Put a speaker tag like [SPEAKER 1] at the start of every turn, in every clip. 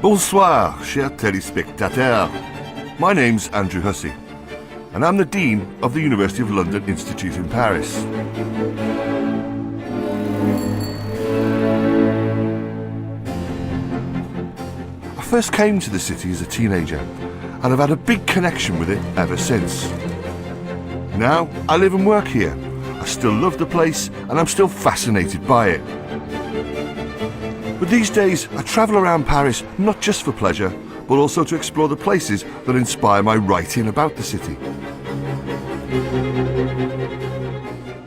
[SPEAKER 1] Bonsoir, chers téléspectateurs. My name's Andrew Hussey, and I'm the Dean of the University of London Institute in Paris. I first came to the city as a teenager, and I've had a big connection with it ever since. Now, I live and work here. I still love the place, and I'm still fascinated by it. But these days, I travel around Paris not just for pleasure, but also to explore the places that inspire my writing about the city.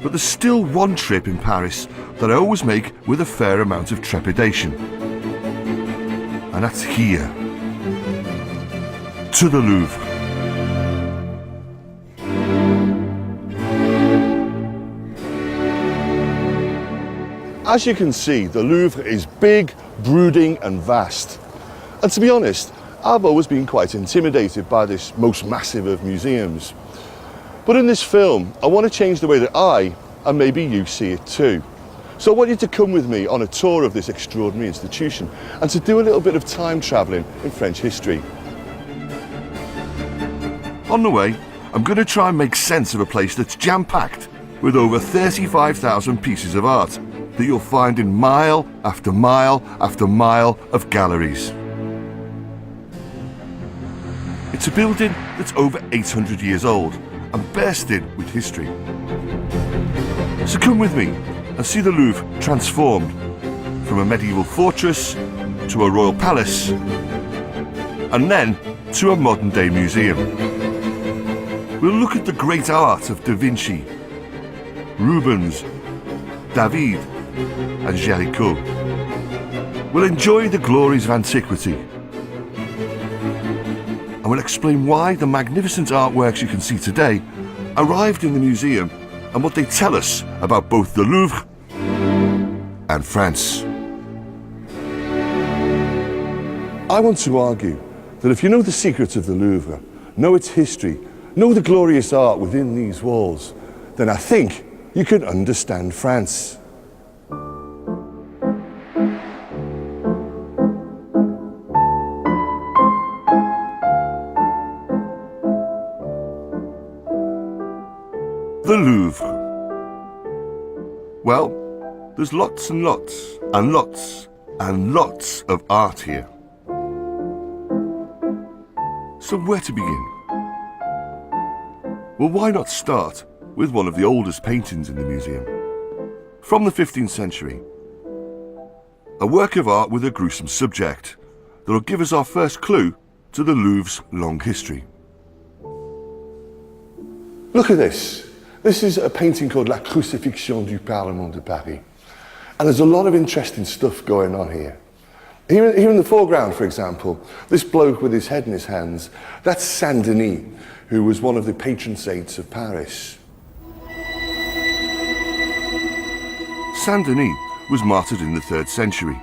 [SPEAKER 1] But there's still one trip in Paris that I always make with a fair amount of trepidation. And that's here, to the Louvre. As you can see, the Louvre is big, brooding and vast. And to be honest, I've always been quite intimidated by this most massive of museums. But in this film, I want to change the way that I, and maybe you, see it too. So I want you to come with me on a tour of this extraordinary institution and to do a little bit of time travelling in French history. On the way, I'm going to try and make sense of a place that's jam-packed with over 35,000 pieces of art that you'll find in mile after mile after mile of galleries. It's a building that's over 800 years old and bursting with history. So come with me and see the Louvre transformed from a medieval fortress to a royal palace and then to a modern day museum. We'll look at the great art of Da Vinci, Rubens, David and Géricault. We'll enjoy the glories of antiquity, and we'll explain why the magnificent artworks you can see today arrived in the museum and what they tell us about both the Louvre and France. I want to argue that if you know the secrets of the Louvre, know its history, know the glorious art within these walls, then I think you can understand France. The Louvre. Well, there's lots and lots and lots and lots of art here. So where to begin? Well, why not start with one of the oldest paintings in the museum? From the 15th century. A work of art with a gruesome subject that will give us our first clue to the Louvre's long history. Look at this. This is a painting called La Crucifixion du Parlement de Paris. And there's a lot of interesting stuff going on here. Here in the foreground, for example, this bloke with his head in his hands, that's Saint Denis, who was one of the patron saints of Paris. Saint Denis was martyred in the 3rd century,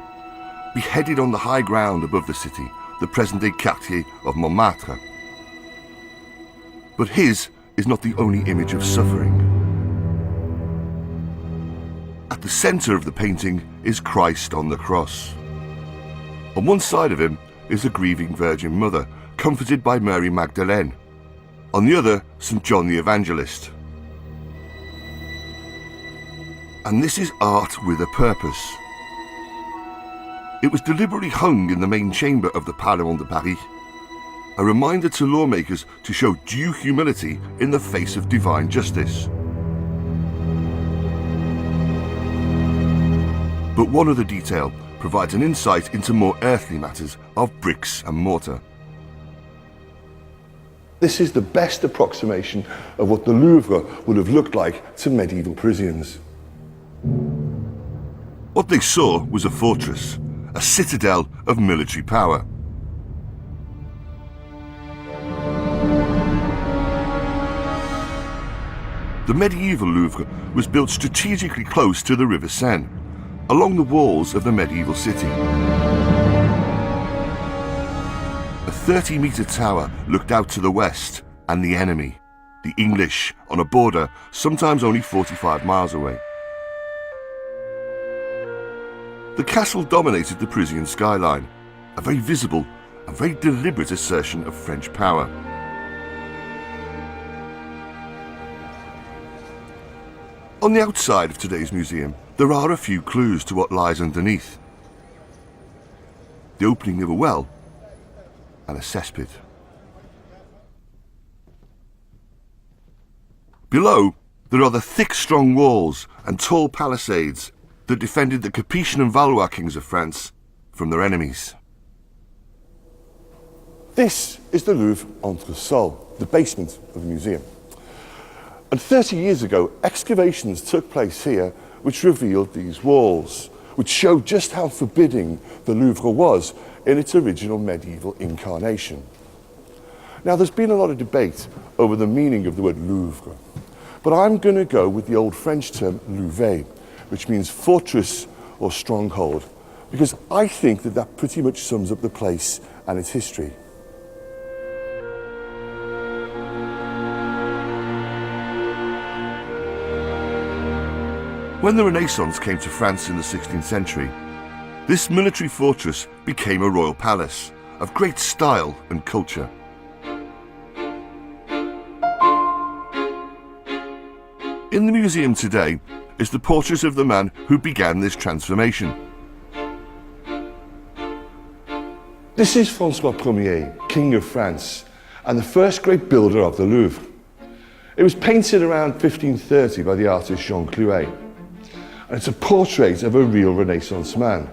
[SPEAKER 1] beheaded on the high ground above the city, the present-day quartier of Montmartre. But his is not the only image of suffering. At the centre of the painting is Christ on the cross. On one side of him is the grieving Virgin Mother, comforted by Mary Magdalene. On the other, St. John the Evangelist. And this is art with a purpose. It was deliberately hung in the main chamber of the Parlement de Paris, a reminder to lawmakers to show due humility in the face of divine justice. But one other detail provides an insight into more earthly matters of bricks and mortar. This is the best approximation of what the Louvre would have looked like to medieval Parisians. What they saw was a fortress, a citadel of military power. The medieval Louvre was built strategically close to the River Seine, along the walls of the medieval city. A 30-metre tower looked out to the west and the enemy, the English, on a border sometimes only 45 miles away. The castle dominated the Parisian skyline, a very visible and very deliberate assertion of French power. On the outside of today's museum, there are a few clues to what lies underneath. The opening of a well and a cesspit. Below, there are the thick, strong walls and tall palisades that defended the Capetian and Valois kings of France from their enemies. This is the Louvre Entresol, the basement of the museum. And 30 years ago, excavations took place here which revealed these walls, which showed just how forbidding the Louvre was in its original medieval incarnation. Now, there's been a lot of debate over the meaning of the word Louvre, but I'm going to go with the old French term Louvre, which means fortress or stronghold, because I think that that pretty much sums up the place and its history. When the Renaissance came to France in the 16th century, this military fortress became a royal palace of great style and culture. In the museum today is the portrait of the man who began this transformation. This is François Ier, King of France, and the first great builder of the Louvre. It was painted around 1530 by the artist Jean Clouet. And it's a portrait of a real Renaissance man.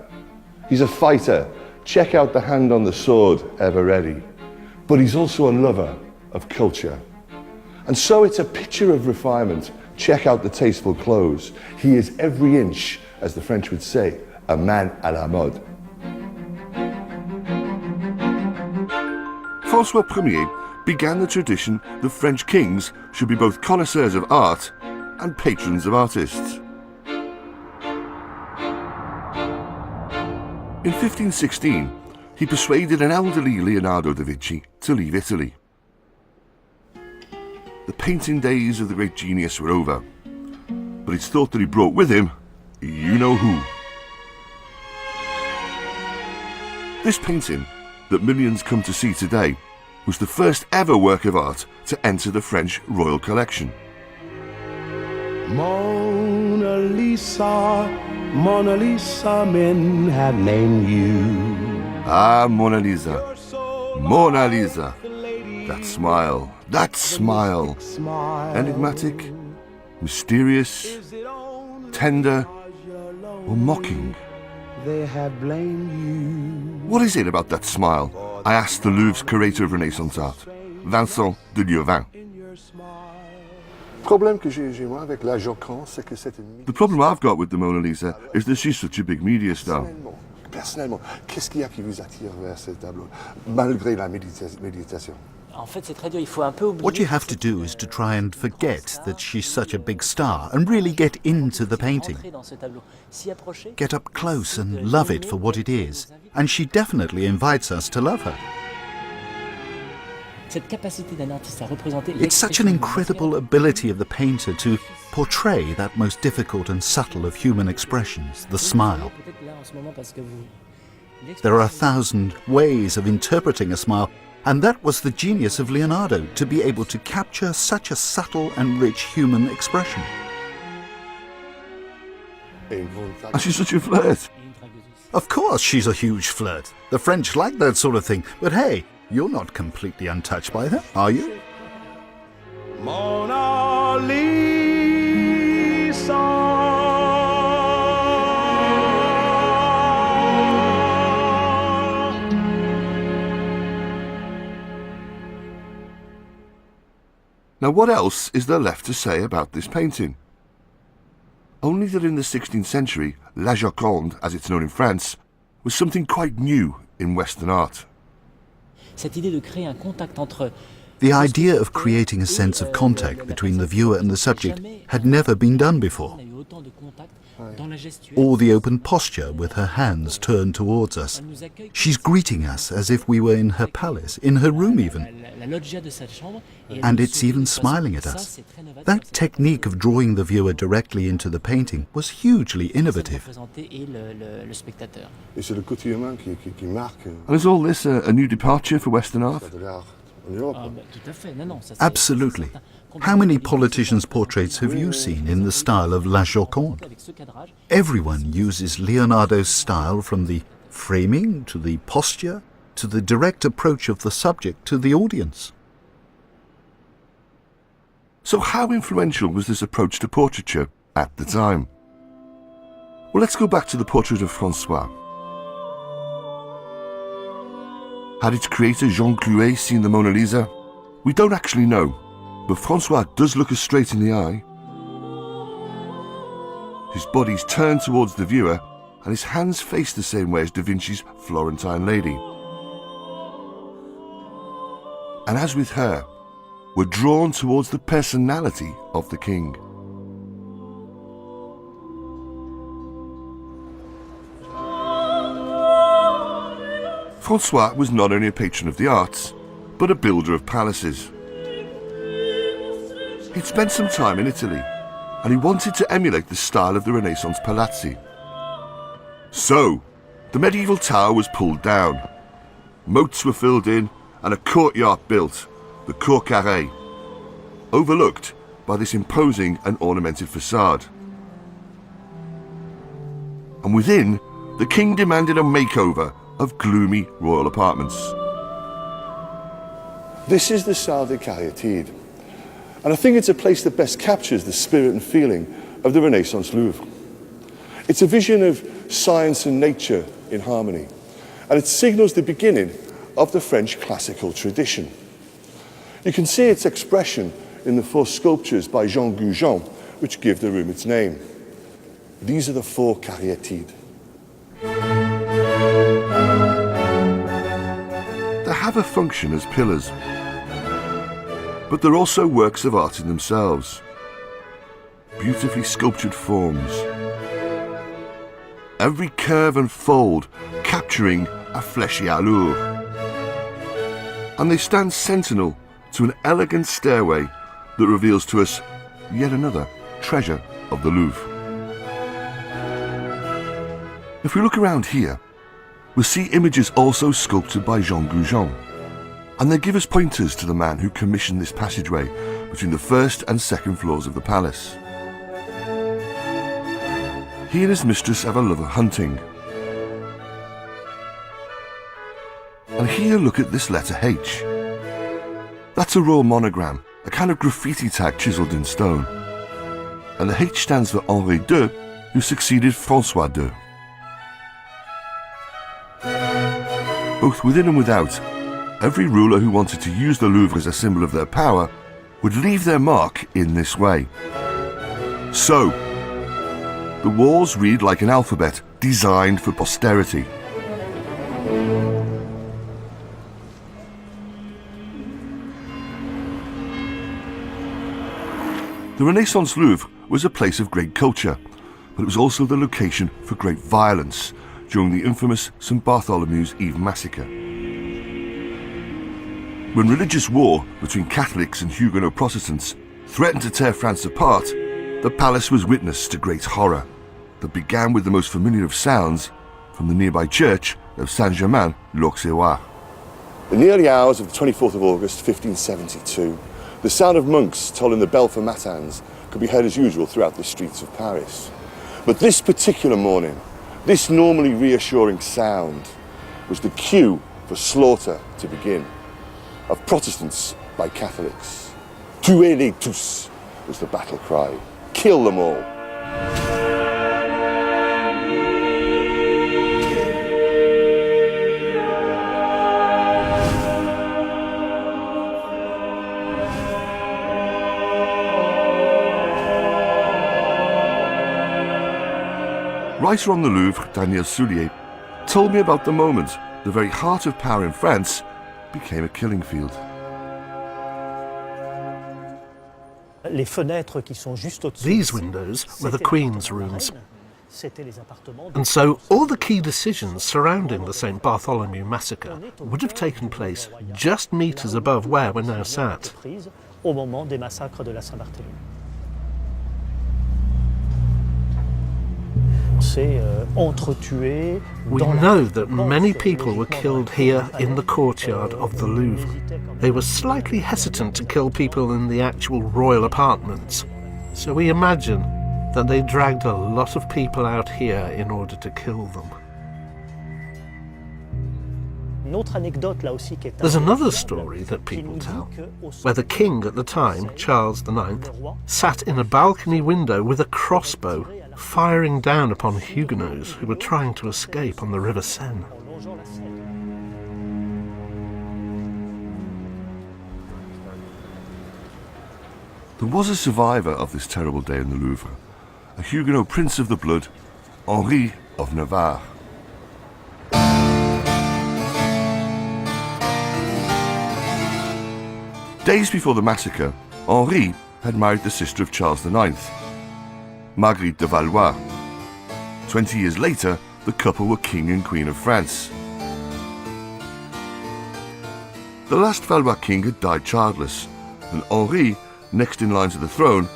[SPEAKER 1] He's a fighter, check out the hand on the sword, ever ready. But he's also a lover of culture. And so it's a picture of refinement, check out the tasteful clothes. He is every inch, as the French would say, a man à la mode. François Ier began the tradition that French kings should be both connoisseurs of art and patrons of artists. In 1516, he persuaded an elderly Leonardo da Vinci to leave Italy. The painting days of the great genius were over, but it's thought that he brought with him you know who. This painting, that millions come to see today, was the first ever work of art to enter the French royal collection.
[SPEAKER 2] Mona Lisa, Mona Lisa, men have named you.
[SPEAKER 1] Ah, Mona Lisa. Mona Lisa. That smile. That smile. Enigmatic, mysterious, tender, or mocking.
[SPEAKER 2] They have blamed you.
[SPEAKER 1] What is it about that smile? I asked the Louvre's curator of Renaissance art, Vincent de Lieuvin. The problem I've got with the Mona Lisa is that she's such a big media star.
[SPEAKER 3] Personnellement, qu'est-ce qu'il y a qui vous attire vers ce tableau, malgré la méditation?
[SPEAKER 4] What you have to do is to try and forget that she's such a big star and really get into the painting. Get up close and love it for what it is. And she definitely invites us to love her. It's such an incredible ability of the painter to portray that most difficult and subtle of human expressions, the smile. There are 1,000 ways of interpreting a smile, and that was the genius of Leonardo, to be able to capture such a subtle and rich human expression.
[SPEAKER 1] And she's such a flirt.
[SPEAKER 4] Of course she's a huge flirt. The French like that sort of thing, but hey, you're not completely untouched by her, are you?
[SPEAKER 2] Mona Lisa.
[SPEAKER 1] Now, what else is there left to say about this painting? Only that in the 16th century, La Joconde, as it's known in France, was something quite new in Western art.
[SPEAKER 4] The idea of creating a sense of contact between the viewer and the subject had never been done before. Or the open posture with her hands turned towards us. She's greeting us as if we were in her palace, in her room even. And it's even smiling at us. That technique of drawing the viewer directly into the painting was hugely innovative.
[SPEAKER 3] Et c'est le côté humain qui marque
[SPEAKER 1] And is all this a new departure for Western art?
[SPEAKER 3] de l'art en Europe.
[SPEAKER 4] Absolutely. How many politicians' portraits have you seen in the style of La Joconde? Everyone uses Leonardo's style, from the framing to the posture to the direct approach of the subject to the audience.
[SPEAKER 1] So how influential was this approach to portraiture at the time? Well, let's go back to the portrait of Francois. Had its creator Jean Clouet seen the Mona Lisa? We don't actually know, but Francois does look us straight in the eye. His body's turned towards the viewer and his hands face the same way as Da Vinci's Florentine Lady. And as with her, we're drawn towards the personality of the king. Francois was not only a patron of the arts, but a builder of palaces. He'd spent some time in Italy, and he wanted to emulate the style of the Renaissance palazzi. So, the medieval tower was pulled down, moats were filled in, and a courtyard built, the Cour Carrée, overlooked by this imposing and ornamented facade. And within, the king demanded a makeover of gloomy royal apartments.
[SPEAKER 3] This is the Salle des Caryatides, and I think it's a place that best captures the spirit and feeling of the Renaissance Louvre. It's a vision of science and nature in harmony, and it signals the beginning of the French classical tradition. You can see its expression in the 4 sculptures by Jean Goujon, which give the room its name. These are the 4 Caryatides.
[SPEAKER 1] They have a function as pillars, but they're also works of art in themselves. Beautifully sculptured forms. Every curve and fold capturing a fleshy allure. And they stand sentinel to an elegant stairway that reveals to us yet another treasure of the Louvre. If we look around here, we'll see images also sculpted by Jean Goujon, and they give us pointers to the man who commissioned this passageway between the 1st and 2nd floors of the palace. He and his mistress have a love of hunting. And here, look at this letter H. That's a royal monogram, a kind of graffiti tag chiselled in stone. And the H stands for Henri II, who succeeded Francois II. Both within and without, every ruler who wanted to use the Louvre as a symbol of their power would leave their mark in this way. So, the walls read like an alphabet designed for posterity. The Renaissance Louvre was a place of great culture, but it was also the location for great violence during the infamous St. Bartholomew's Eve massacre. When religious war between Catholics and Huguenot Protestants threatened to tear France apart, the palace was witness to great horror that began with the most familiar of sounds from the nearby church of Saint-Germain-l'Auxerrois.
[SPEAKER 3] In the early hours of the 24th of August 1572, the sound of monks tolling the bell for matins could be heard as usual throughout the streets of Paris. But this particular morning, this normally reassuring sound was the cue for slaughter to begin, of Protestants by Catholics. Tuez-les tous was the battle cry. Kill them all.
[SPEAKER 1] Writer on the Louvre, Daniel Soulier, told me about the moment the very heart of power in France became a killing field.
[SPEAKER 5] These windows were the Queen's rooms. And so all the key decisions surrounding the St. Bartholomew massacre would have taken place just metres above where we're now sat.
[SPEAKER 6] Au moment des massacres de la Saint-Barthélemy.
[SPEAKER 5] We know that many people were killed here in the courtyard of the Louvre. They were slightly hesitant to kill people in the actual royal apartments, so we imagine that they dragged a lot of people out here in order to kill them. There's another story that people tell, where the king at the time, Charles IX, sat in a balcony window with a crossbow, firing down upon Huguenots who were trying to escape on the River Seine.
[SPEAKER 1] There was a survivor of this terrible day in the Louvre, a Huguenot prince of the blood, Henri of Navarre. Days before the massacre, Henri had married the sister of Charles IX, Marguerite de Valois. 20 years later, the couple were king and queen of France. The last Valois king had died childless, and Henri, next in line to the throne,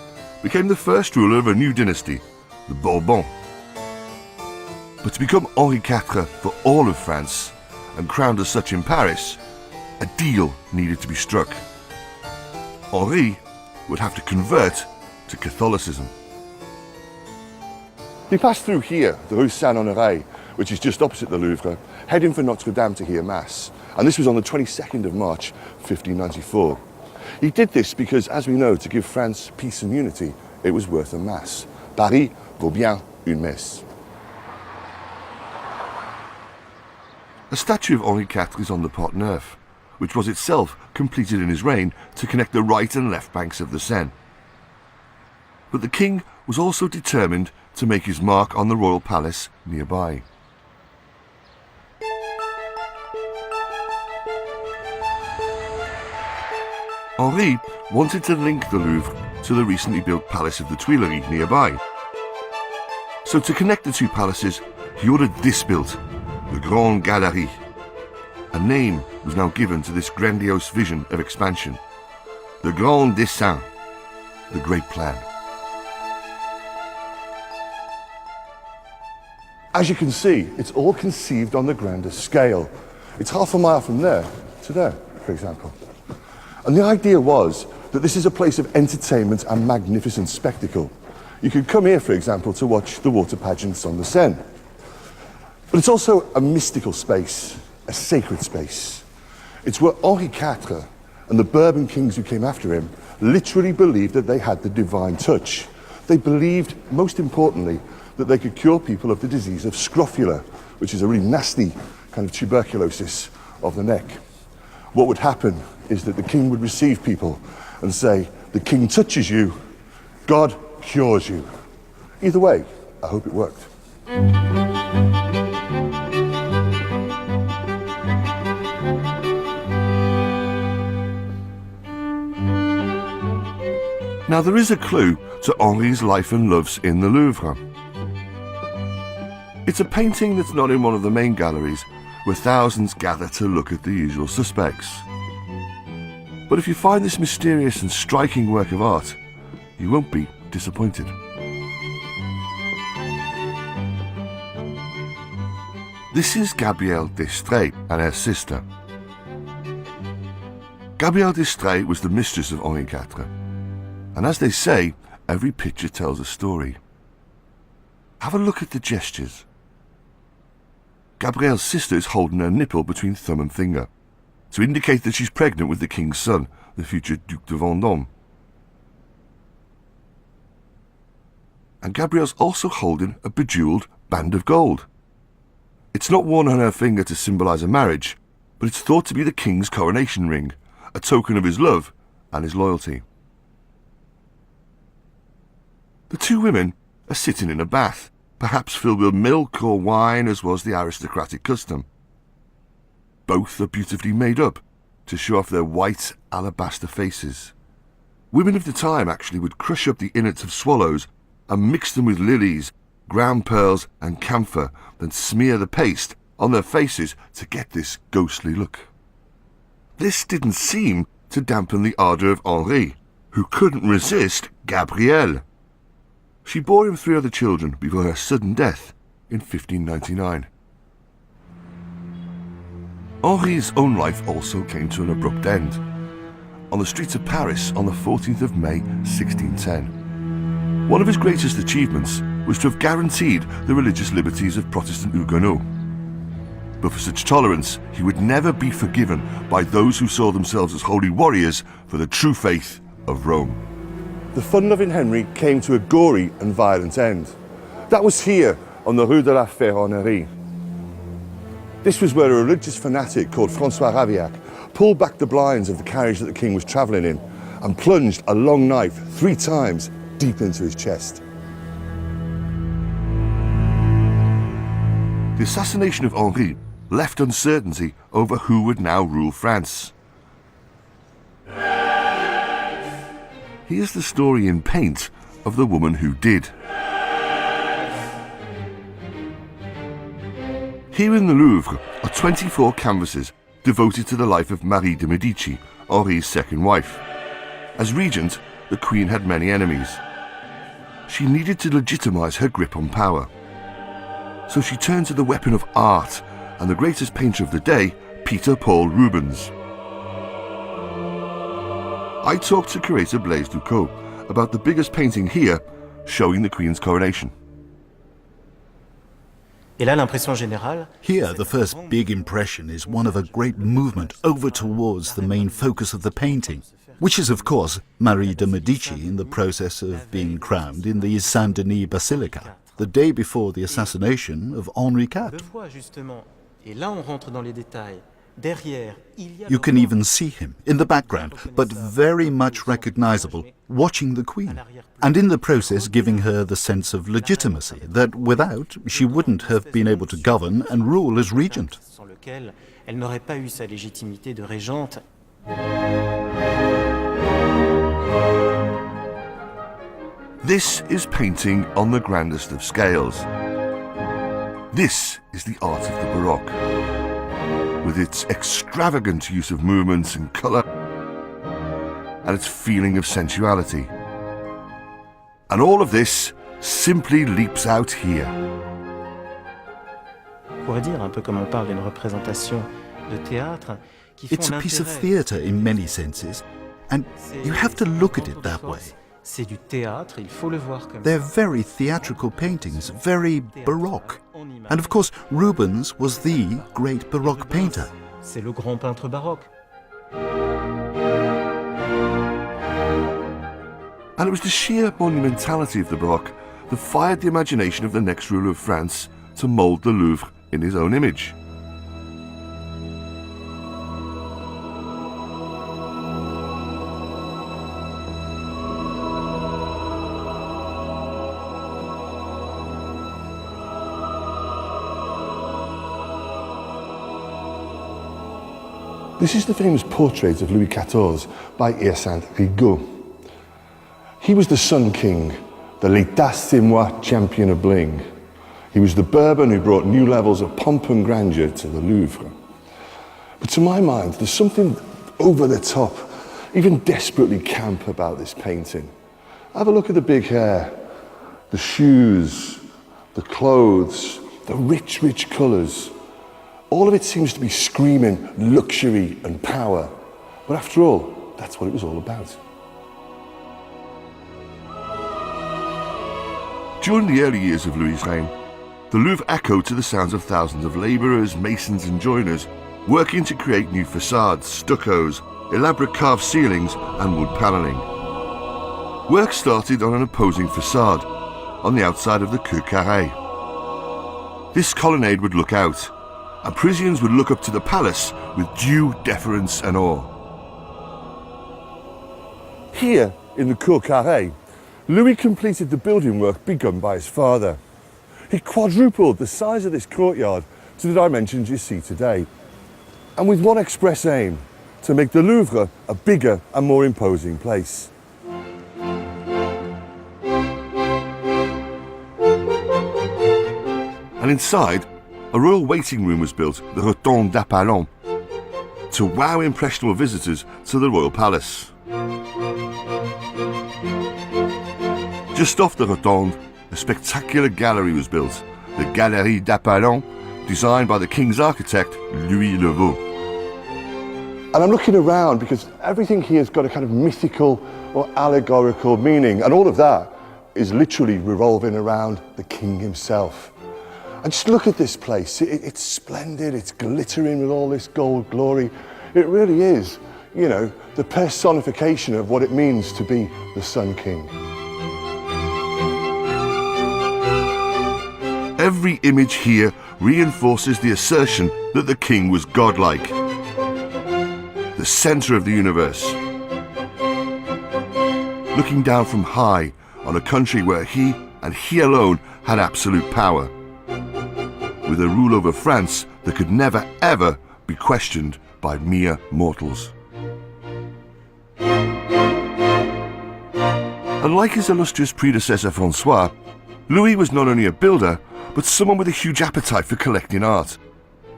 [SPEAKER 1] became the first ruler of a new dynasty, the Bourbons. But to become Henri IV for all of France, and crowned as such in Paris, a deal needed to be struck. Henri would have to convert to Catholicism.
[SPEAKER 3] He passed through here, the Rue Saint-Honoré, which is just opposite the Louvre, heading for Notre Dame to hear Mass. And this was on the 22nd of March, 1594. He did this because, as we know, to give France peace and unity, it was worth a Mass. Paris vaut bien une messe.
[SPEAKER 1] A statue of Henri IV is on the Pont Neuf, which was itself completed in his reign to connect the right and left banks of the Seine. But the king was also determined to make his mark on the royal palace nearby. Henri wanted to link the Louvre to the recently built Palace of the Tuileries nearby. So to connect the two palaces, he ordered this built, the Grande Galerie. A name was now given to this grandiose vision of expansion, the Grand Dessein, the Great Plan.
[SPEAKER 3] As you can see, it's all conceived on the grandest scale. It's half a mile from there to there, for example. And the idea was that this is a place of entertainment and magnificent spectacle. You could come here, for example, to watch the water pageants on the Seine. But it's also a mystical space, a sacred space. It's where Henri IV and the Bourbon kings who came after him literally believed that they had the divine touch. They believed, most importantly, that they could cure people of the disease of scrofula, which is a really nasty kind of tuberculosis of the neck. What would happen is that the king would receive people and say, the king touches you, God cures you. Either way, I hope it worked.
[SPEAKER 1] Now there is a clue to Henri's life and loves in the Louvre. It's a painting that's not in one of the main galleries, where thousands gather to look at the usual suspects. But if you find this mysterious and striking work of art, you won't be disappointed. This is Gabrielle d'Estrées and her sister. Gabrielle d'Estrées was the mistress of Henri IV, and as they say, every picture tells a story. Have a look at the gestures. Gabrielle's sister is holding her nipple between thumb and finger, to indicate that she's pregnant with the king's son, the future Duc de Vendôme. And Gabrielle's also holding a bejewelled band of gold. It's not worn on her finger to symbolise a marriage, but it's thought to be the king's coronation ring, a token of his love and his loyalty. The two women are sitting in a bath, perhaps filled with milk or wine, as was the aristocratic custom. Both are beautifully made up to show off their white alabaster faces. Women of the time actually would crush up the innards of swallows and mix them with lilies ground pearls and camphor, then smear the paste on their faces to get this ghostly look. This didn't seem to dampen the ardour of Henri, who couldn't resist Gabrielle. She bore him 3 other children before her sudden death in 1599. Henri's own life also came to an abrupt end. On the streets of Paris on the 14th of May 1610. One of his greatest achievements was to have guaranteed the religious liberties of Protestant Huguenots. But for such tolerance, he would never be forgiven by those who saw themselves as holy warriors for the true faith of Rome.
[SPEAKER 3] The fun-loving Henry came to a gory and violent end. That was here on the Rue de la Ferronnerie. This was where a religious fanatic called Francois Ravillac pulled back the blinds of the carriage that the king was travelling in and plunged a long knife 3 times deep into his chest.
[SPEAKER 1] The assassination of Henri left uncertainty over who would now rule France. Here's the story in paint of the woman who did. Here in the Louvre are 24 canvases devoted to the life of Marie de Medici, Henri's second wife. As regent, the Queen had many enemies. She needed to legitimise her grip on power. So she turned to the weapon of art and the greatest painter of the day, Peter Paul Rubens. I talked to curator Blaise Ducot about the biggest painting here showing the Queen's coronation.
[SPEAKER 4] Here, the first big impression is one of a great movement over towards the main focus of the painting, which is, of course, Marie de Medici in the process of being crowned in the Saint-Denis Basilica, the day before the assassination of Henri IV. You can even see him in the background, but very much recognizable, watching the Queen, and in the process giving her the sense of legitimacy that without she wouldn't have been able to govern and rule as regent.
[SPEAKER 1] This is painting on the grandest of scales. This is the art of the Baroque, with its extravagant use of movements and colour, and its feeling of sensuality. And all of this simply leaps out here.
[SPEAKER 4] It's a piece of theatre in many senses, and you have to look at it that way. They're very theatrical paintings, very Baroque. And of course, Rubens was the great Baroque painter.
[SPEAKER 1] And it was the sheer monumentality of the Baroque that fired the imagination of the next ruler of France to mould the Louvre in his own image.
[SPEAKER 3] This is the famous portrait of Louis XIV by Hyacinthe Rigaud. He was the Sun King, the l'état c'est moi champion of bling. He was the Bourbon who brought new levels of pomp and grandeur to the Louvre. But to my mind, there's something over the top, even desperately camp about this painting. Have a look at the big hair, the shoes, the clothes, the rich, rich colours. All of it seems to be screaming luxury and power. But after all, that's what it was all about.
[SPEAKER 1] During the early years of Louis's reign, the Louvre echoed to the sounds of thousands of labourers, masons and joiners working to create new facades, stuccos, elaborate carved ceilings and wood panelling. Work started on an opposing facade on the outside of the Cour Carrée. This colonnade would look out, and Parisians would look up to the palace with due deference and awe.
[SPEAKER 3] Here, in the Cour Carrée, Louis completed the building work begun by his father. He quadrupled the size of this courtyard to the dimensions you see today, and with one express aim, to make the Louvre a bigger and more imposing place.
[SPEAKER 1] inside, a royal waiting room was built, the Rotonde d'Apollon, to wow impressionable visitors to the royal palace. Just off the Rotonde, a spectacular gallery was built, the Galerie d'Apollon, designed by the king's architect, Louis Le Vau.
[SPEAKER 3] And I'm looking around because everything here has got a kind of mythical or allegorical meaning, and all of that is literally revolving around the king himself. And just look at this place. It's splendid, it's glittering with all this gold glory. It really is, you know, the personification of what it means to be the Sun King.
[SPEAKER 1] Every image here reinforces the assertion that the king was godlike, the centre of the universe, looking down from high on a country where he, and he alone, had absolute power, with a rule over France that could never ever be questioned by mere mortals. Unlike his illustrious predecessor Francois, Louis was not only a builder, but someone with a huge appetite for collecting art,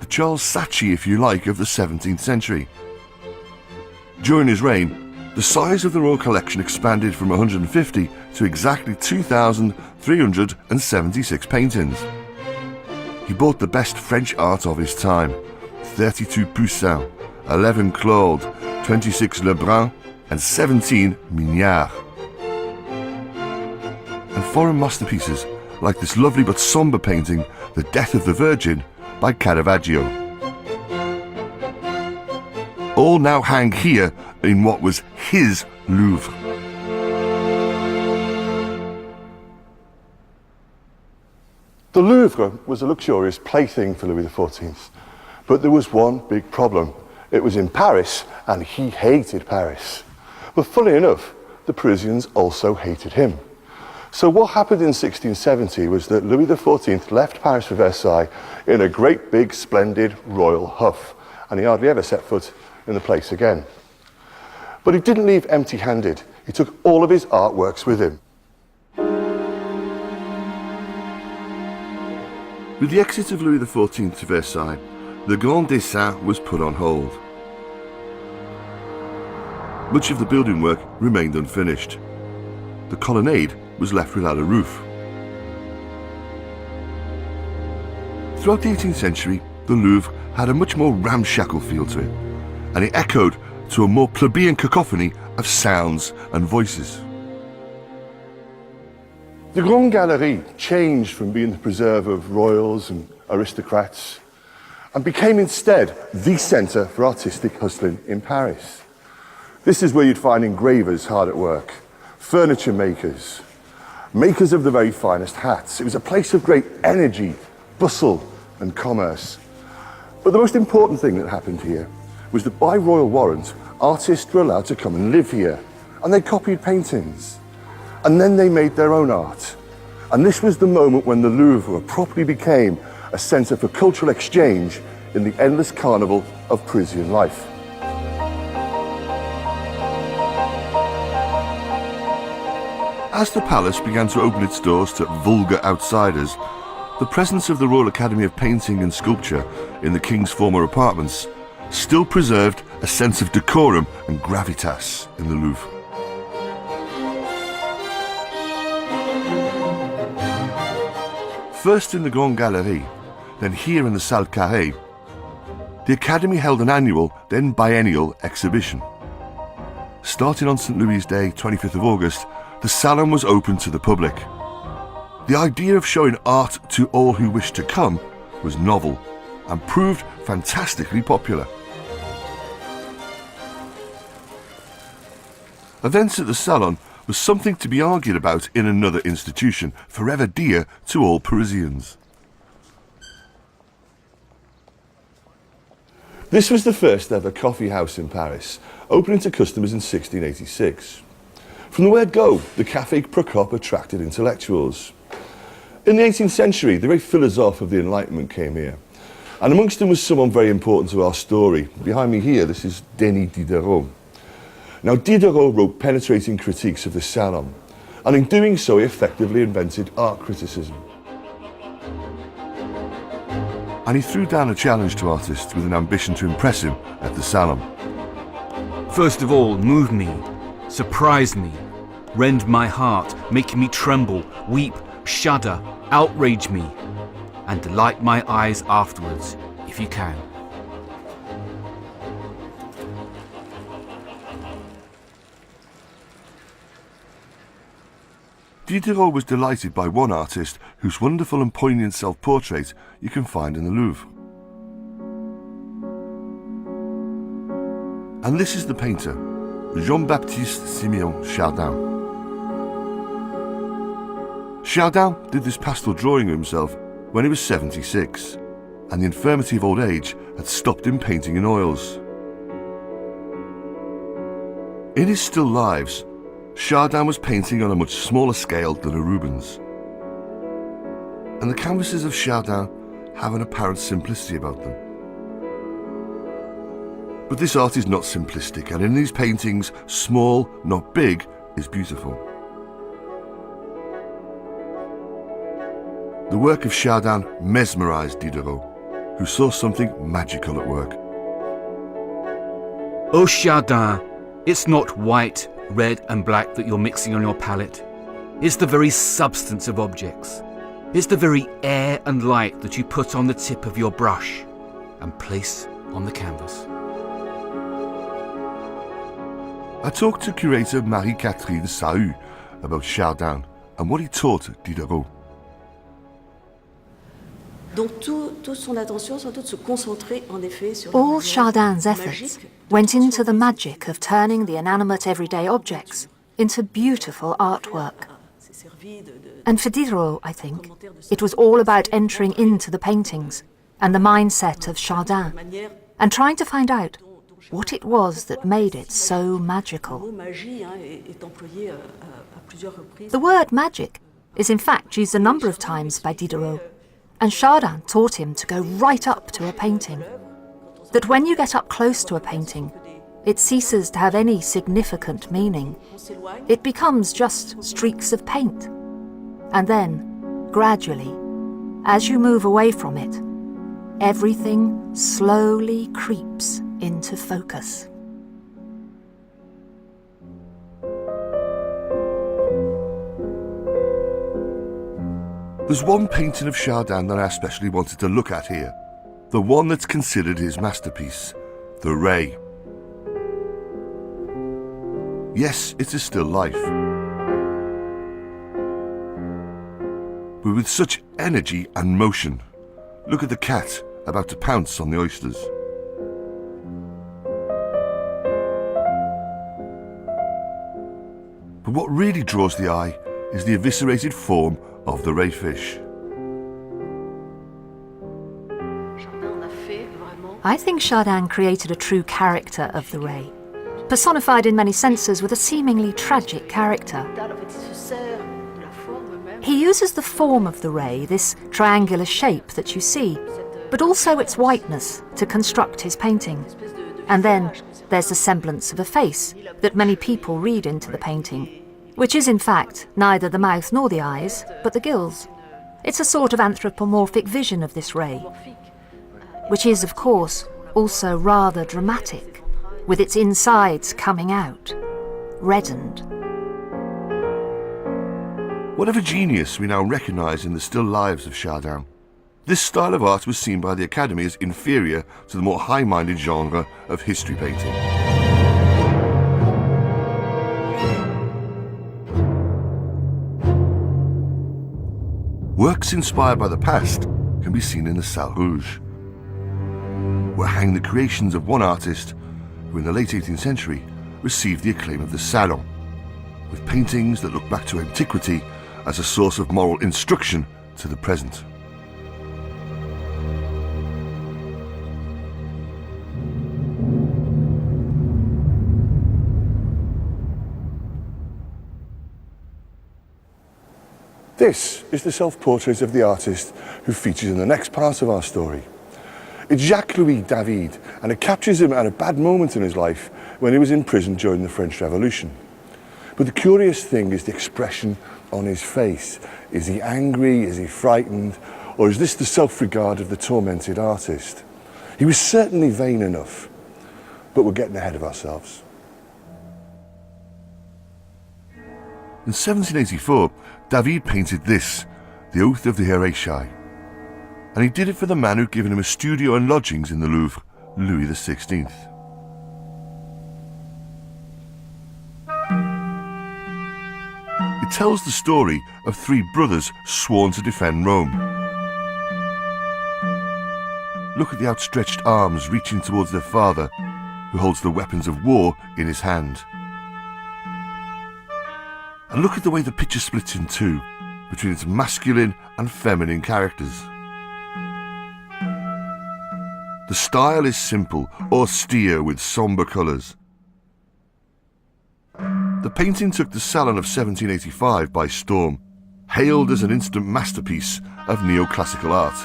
[SPEAKER 1] the Charles Saatchi, if you like, of the 17th century. During his reign, the size of the royal collection expanded from 150 to exactly 2,376 paintings. He bought the best French art of his time, 32 Poussin, 11 Claude, 26 Lebrun, and 17 Mignard. And foreign masterpieces like this lovely but sombre painting, The Death of the Virgin, by Caravaggio. All now hang here in what was his Louvre.
[SPEAKER 3] The Louvre was a luxurious plaything for Louis XIV, but there was one big problem. It was in Paris, and he hated Paris. But funnily enough, the Parisians also hated him. So what happened in 1670 was that Louis XIV left Paris for Versailles in a great big splendid royal huff, and he hardly ever set foot in the place again. But he didn't leave empty-handed. He took all of his artworks with him.
[SPEAKER 1] With the exit of Louis XIV to Versailles, the Grand Dessin was put on hold. Much of the building work remained unfinished. The colonnade was left without a roof. Throughout the 18th century, the Louvre had a much more ramshackle feel to it, and it echoed to a more plebeian cacophony of sounds and voices.
[SPEAKER 3] The Grande Galerie changed from being the preserve of royals and aristocrats and became instead the centre for artistic hustling in Paris. This is where you'd find engravers hard at work, furniture makers, makers of the very finest hats. It was a place of great energy, bustle and commerce. But the most important thing that happened here was that by royal warrant, artists were allowed to come and live here, and they copied paintings. And then they made their own art. And this was the moment when the Louvre properly became a centre for cultural exchange in the endless carnival of Parisian life.
[SPEAKER 1] As the palace began to open its doors to vulgar outsiders, the presence of the Royal Academy of Painting and Sculpture in the King's former apartments still preserved a sense of decorum and gravitas in the Louvre. First in the Grande Galerie, then here in the Salle Carrée, the Academy held an annual, then biennial exhibition. Starting on St. Louis' Day, 25th of August, the salon was open to the public. The idea of showing art to all who wished to come was novel and proved fantastically popular. Events at the salon was something to be argued about in another institution, forever dear to all Parisians.
[SPEAKER 3] This was the first ever coffee house in Paris, opening to customers in 1686. From the word go, the Café Procope attracted intellectuals. In the 18th century, the great philosophe of the Enlightenment came here. And amongst them was someone very important to our story. Behind me here, this is Denis Diderot. Now, Diderot wrote penetrating critiques of the salon, and in doing so, he effectively invented art criticism.
[SPEAKER 1] and he threw down a challenge to artists with an ambition to impress him at the Salon.
[SPEAKER 7] First of all, move me, surprise me, rend my heart, make me tremble, weep, shudder, outrage me, and delight my eyes afterwards, if you can.
[SPEAKER 1] Diderot was delighted by one artist whose wonderful and poignant self-portrait you can find in the Louvre. And this is the painter, Jean-Baptiste Simeon Chardin. Chardin did this pastel drawing of himself when he was 76, and the infirmity of old age had stopped him painting in oils. In his still lives, Chardin was painting on a much smaller scale than a Rubens. And the canvases of Chardin have an apparent simplicity about them. But this art is not simplistic, and in these paintings, small, not big, is beautiful. The work of Chardin mesmerized Diderot, who saw something magical at work.
[SPEAKER 7] Oh Chardin, it's not white, red and black that you're mixing on your palette. It's the very substance of objects. It's the very air and light that you put on the tip of your brush and place on the canvas.
[SPEAKER 1] I talked to curator Marie-Catherine Sahu about Chardin and what he taught Diderot.
[SPEAKER 8] All Chardin's efforts went into the magic of turning the inanimate everyday objects into beautiful artwork. And for Diderot, I think, it was all about entering into the paintings and the mindset of Chardin and trying to find out what it was that made it so magical. The word magic is in fact used a number of times by Diderot, and Chardin taught him to go right up to a painting. That when you get up close to a painting, it ceases to have any significant meaning. It becomes just streaks of paint. And then, gradually, as you move away from it, everything slowly creeps into focus.
[SPEAKER 1] There's one painting of Chardin that I especially wanted to look at here, the one that's considered his masterpiece, the Ray. Yes, it's a still life, but with such energy and motion. Look at the cat about to pounce on the oysters. But what really draws the eye is the eviscerated form of the ray fish.
[SPEAKER 8] I think Chardin created a true character of the ray, personified in many senses with a seemingly tragic character. He uses the form of the ray, this triangular shape that you see, but also its whiteness to construct his painting. And then there's the semblance of a face that many people read into the painting, which is in fact neither the mouth nor the eyes, but the gills. It's a sort of anthropomorphic vision of this ray, which is, of course, also rather dramatic, with its insides coming out, reddened.
[SPEAKER 1] Whatever genius we now recognise in the still lives of Chardin, this style of art was seen by the Academy as inferior to the more high-minded genre of history painting. Works inspired by the past can be seen in the Salle Rouge, where hang the creations of one artist who in the late 18th century received the acclaim of the Salon, with paintings that look back to antiquity as a source of moral instruction to the present.
[SPEAKER 3] This is the self-portrait of the artist who features in the next part of our story. It's Jacques-Louis David, and it captures him at a bad moment in his life when he was in prison during the French Revolution. But the curious thing is the expression on his face. Is he angry? Is he frightened? Or is this the self-regard of the tormented artist? He was certainly vain enough, but we're getting ahead of ourselves.
[SPEAKER 1] In 1784, David painted this, the Oath of the HR, and he did it for the man who'd given him a studio and lodgings in the Louvre, Louis XVI. It tells the story of three brothers sworn to defend Rome. Look at the outstretched arms reaching towards their father, who holds the weapons of war in his hand. And look at the way the picture splits in two, between its masculine and feminine characters. The style is simple, austere with sombre colours. The painting took the Salon of 1785 by storm, hailed as an instant masterpiece of neoclassical art.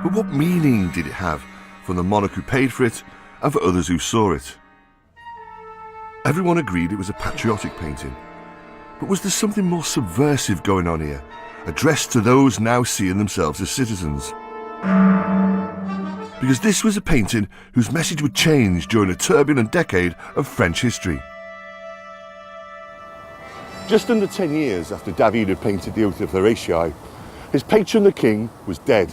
[SPEAKER 1] But what meaning did it have for the monarch who paid for it and for others who saw it? Everyone agreed it was a patriotic painting, but was there something more subversive going on here, addressed to those now seeing themselves as citizens? Because this was a painting whose message would change during a turbulent decade of French history.
[SPEAKER 3] Just under 10 years after David had painted the Oath of Horatii, his patron the king was dead.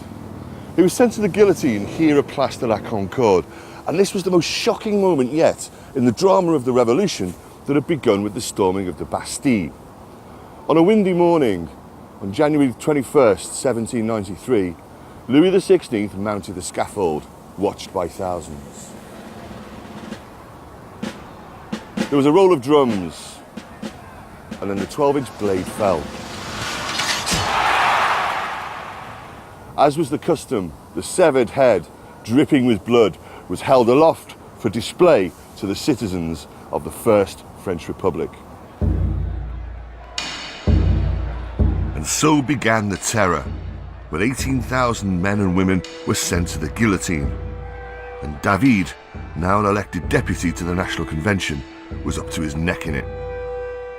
[SPEAKER 3] He was sent to the guillotine here at Place de la Concorde, and this was the most shocking moment yet in the drama of the revolution that had begun with the storming of the Bastille. On a windy morning, on January 21st, 1793, Louis XVI mounted the scaffold, watched by thousands. There was a roll of drums, and then the 12-inch blade fell. As was the custom, the severed head, dripping with blood, was held aloft for display to the citizens of the First French Republic.
[SPEAKER 1] And so began the terror, when 18,000 men and women were sent to the guillotine. And David, now an elected deputy to the National Convention, was up to his neck in it.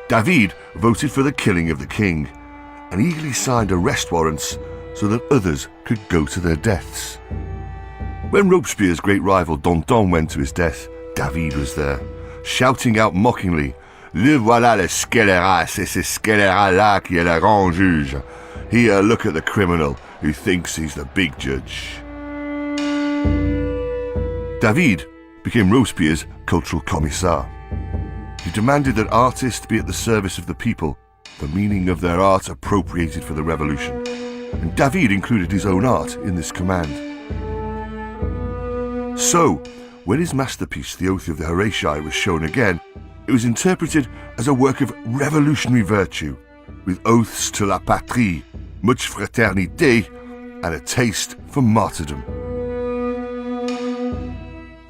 [SPEAKER 1] David voted for the killing of the king and eagerly signed arrest warrants so that others could go to their deaths. When Robespierre's great rival Danton went to his death, David was there, shouting out mockingly, "Le voilà le scélérat, c'est ce scélérat-là qui est le grand juge. Here, look at the criminal who thinks he's the big judge." David became Robespierre's cultural commissar. He demanded that artists be at the service of the people, the meaning of their art appropriated for the revolution. And David included his own art in this command. So, when his masterpiece, The Oath of the Horatii, was shown again, it was interpreted as a work of revolutionary virtue, with oaths to la patrie, much fraternité, and a taste for martyrdom.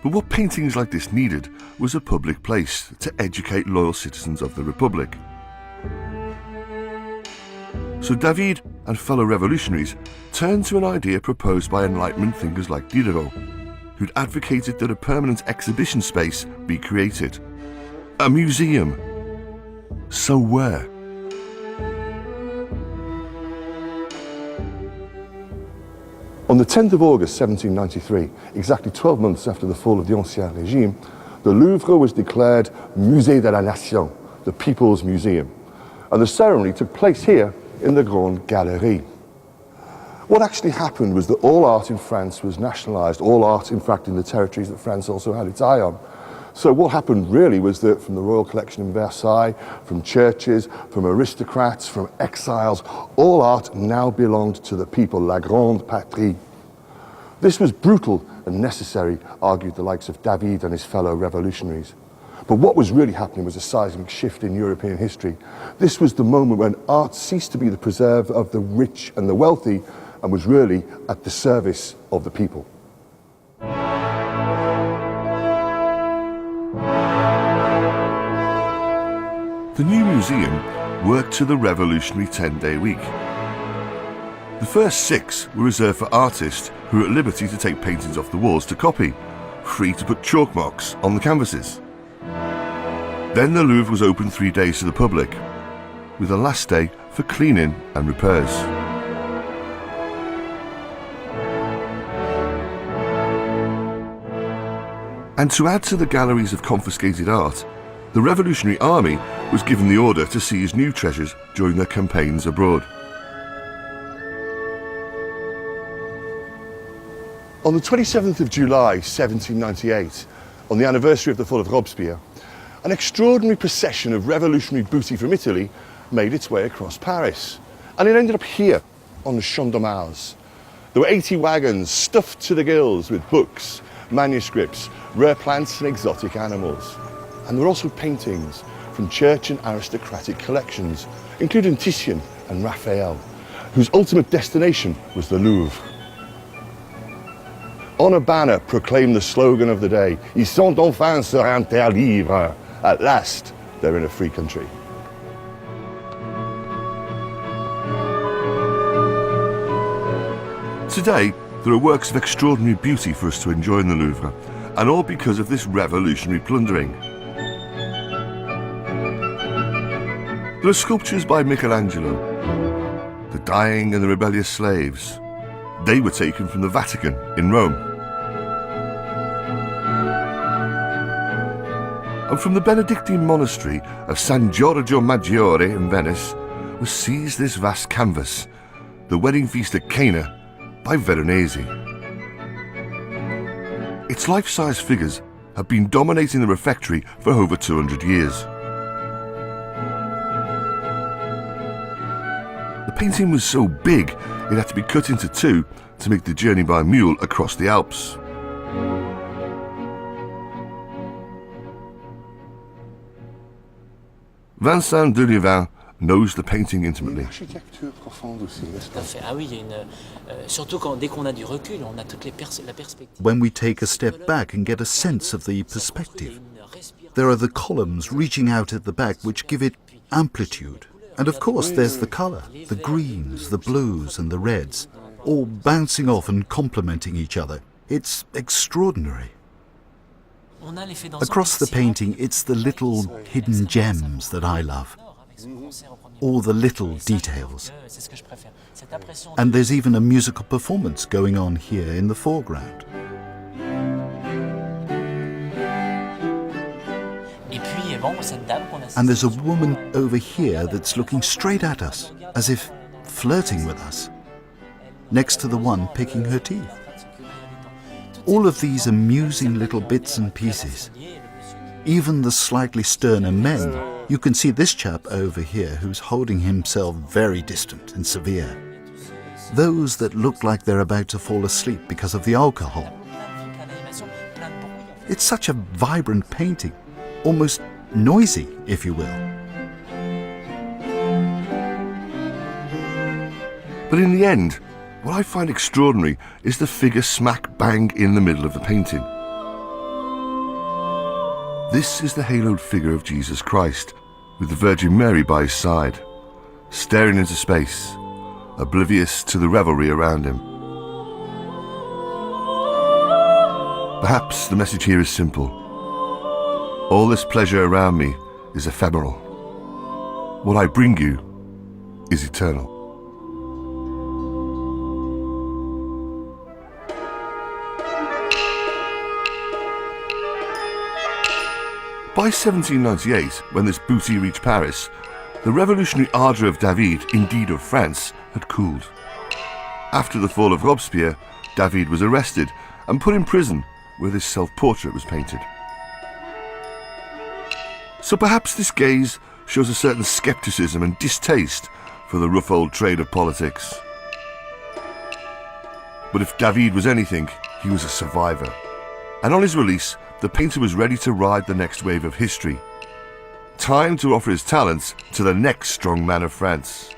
[SPEAKER 1] But what paintings like this needed was a public place to educate loyal citizens of the Republic. So David and fellow revolutionaries turned to an idea proposed by Enlightenment thinkers like Diderot, who'd advocated that a permanent exhibition space be created. A museum. So where?
[SPEAKER 3] On the 10th of August 1793, exactly 12 months after the fall of the Ancien Régime, the Louvre was declared Musée de la Nation, the People's Museum. And the ceremony took place here in the Grande Galerie. What actually happened was that all art in France was nationalised, all art, in fact, in the territories that France also had its eye on. So what happened really was that from the royal collection in Versailles, from churches, from aristocrats, from exiles, all art now belonged to the people, la grande patrie. This was brutal and necessary, argued the likes of David and his fellow revolutionaries. But what was really happening was a seismic shift in European history. This was the moment when art ceased to be the preserve of the rich and the wealthy and was really at the service of the people.
[SPEAKER 1] The new museum worked to the revolutionary 10-day week. The first 6 were reserved for artists who were at liberty to take paintings off the walls to copy, free to put chalk marks on the canvases. Then the Louvre was open 3 days to the public, with a last day for cleaning and repairs. And to add to the galleries of confiscated art, the Revolutionary Army was given the order to seize new treasures during their campaigns abroad.
[SPEAKER 3] On the 27th of July 1798, on the anniversary of the fall of Robespierre, an extraordinary procession of revolutionary booty from Italy made its way across Paris. And it ended up here, on the Champ de Mars. There were 80 wagons stuffed to the gills with books, manuscripts, rare plants and exotic animals. And there were also paintings from church and aristocratic collections, including Titian and Raphael, whose ultimate destination was the Louvre. On a banner proclaimed the slogan of the day, Ils sont enfin sur un terre libre. At last, they're in a free country.
[SPEAKER 1] Today, there are works of extraordinary beauty for us to enjoy in the Louvre, and all because of this revolutionary plundering. There are sculptures by Michelangelo, the dying and the rebellious slaves. They were taken from the Vatican in Rome. And from the Benedictine monastery of San Giorgio Maggiore in Venice was seized this vast canvas, the wedding feast at Cana by Veronese. Its life-size figures have been dominating the refectory for over 200 years. The painting was so big it had to be cut into two to make the journey by mule across the Alps. Vincent Delivan knows the painting intimately.
[SPEAKER 4] When we take a step back and get a sense of the perspective, there are the columns reaching out at the back which give it amplitude. And of course there's the colour, the greens, the blues and the reds, all bouncing off and complementing each other. It's extraordinary. Across the painting, it's the little hidden gems that I love. All the little details. And there's even a musical performance going on here in the foreground. And there's a woman over here that's looking straight at us, as if flirting with us, next to the one picking her teeth. All of these amusing little bits and pieces. Even the slightly sterner men. You can see this chap over here who's holding himself very distant and severe. Those that look like they're about to fall asleep because of the alcohol. It's such a vibrant painting, almost noisy, if you will.
[SPEAKER 1] But in the end, what I find extraordinary is the figure smack bang in the middle of the painting. This is the haloed figure of Jesus Christ, with the Virgin Mary by his side, staring into space, oblivious to the revelry around him. Perhaps the message here is simple. All this pleasure around me is ephemeral. What I bring you is eternal. By 1798, when this booty reached Paris, the revolutionary ardour of David, indeed of France, had cooled. After the fall of Robespierre, David was arrested and put in prison where this self-portrait was painted. So perhaps this gaze shows a certain scepticism and distaste for the rough old trade of politics. But if David was anything, he was a survivor. And on his release, the painter was ready to ride the next wave of history. Time to offer his talents to the next strong man of France.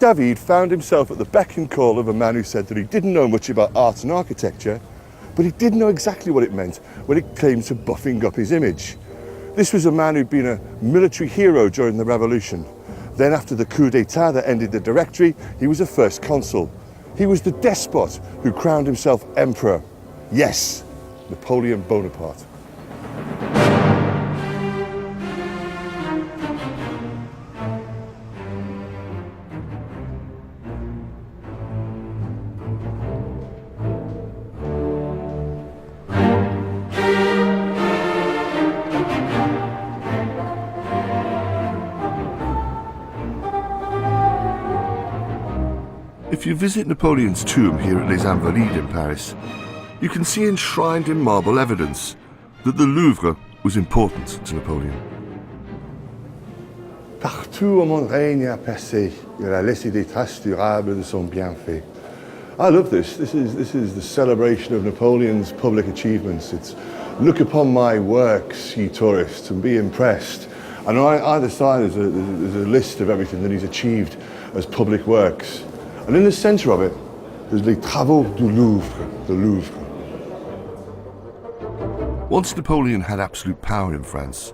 [SPEAKER 3] David found himself at the beck and call of a man who said that he didn't know much about art and architecture, but he did know exactly what it meant when it came to buffing up his image. This was a man who'd been a military hero during the revolution. Then after the coup d'etat that ended the Directory, he was a first consul. He was the despot who crowned himself emperor. Yes, Napoleon Bonaparte.
[SPEAKER 1] If you visit Napoleon's tomb here at Les Invalides in Paris, you can see enshrined in marble evidence that the Louvre was important to Napoleon.
[SPEAKER 3] Partout où mon règne a percé, il a laissé des traces durables de son bienfait. I love this. This is the celebration of Napoleon's public achievements. It's look upon my works, ye tourists, and be impressed. And on either side there's a list of everything that he's achieved as public works. And in the centre of it, there's les travaux du Louvre, the Louvre.
[SPEAKER 1] Once Napoleon had absolute power in France,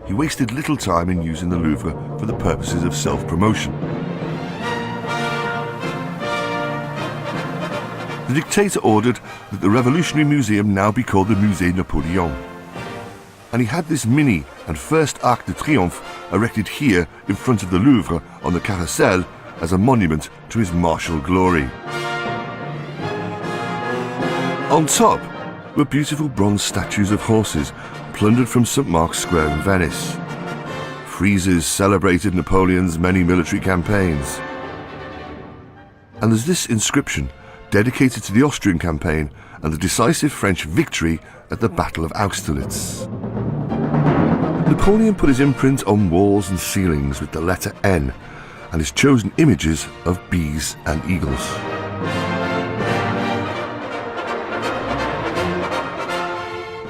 [SPEAKER 1] he wasted little time in using the Louvre for the purposes of self-promotion. The dictator ordered that the Revolutionary Museum now be called the Musée Napoléon. And he had this mini and first Arc de Triomphe erected here in front of the Louvre on the Carrousel as a monument to his martial glory. On top were beautiful bronze statues of horses plundered from St. Mark's Square in Venice. Friezes celebrated Napoleon's many military campaigns. And there's this inscription dedicated to the Austrian campaign and the decisive French victory at the Battle of Austerlitz. Napoleon put his imprint on walls and ceilings with the letter N and his chosen images of bees and eagles.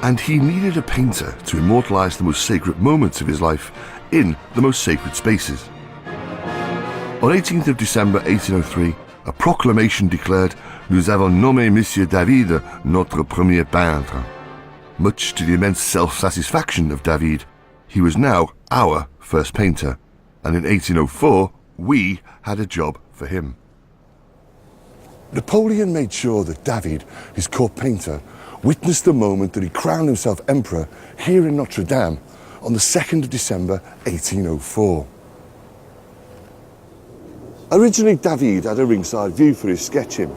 [SPEAKER 1] And he needed a painter to immortalise the most sacred moments of his life in the most sacred spaces. On 18th of December 1803, a proclamation declared, "Nous avons nommé Monsieur David notre premier peintre." Much to the immense self-satisfaction of David, he was now our first painter, and in 1804, we had a job for him.
[SPEAKER 3] Napoleon made sure that David, his court painter, witnessed the moment that he crowned himself emperor here in Notre Dame on the 2nd of December 1804. Originally, David had a ringside view for his sketching,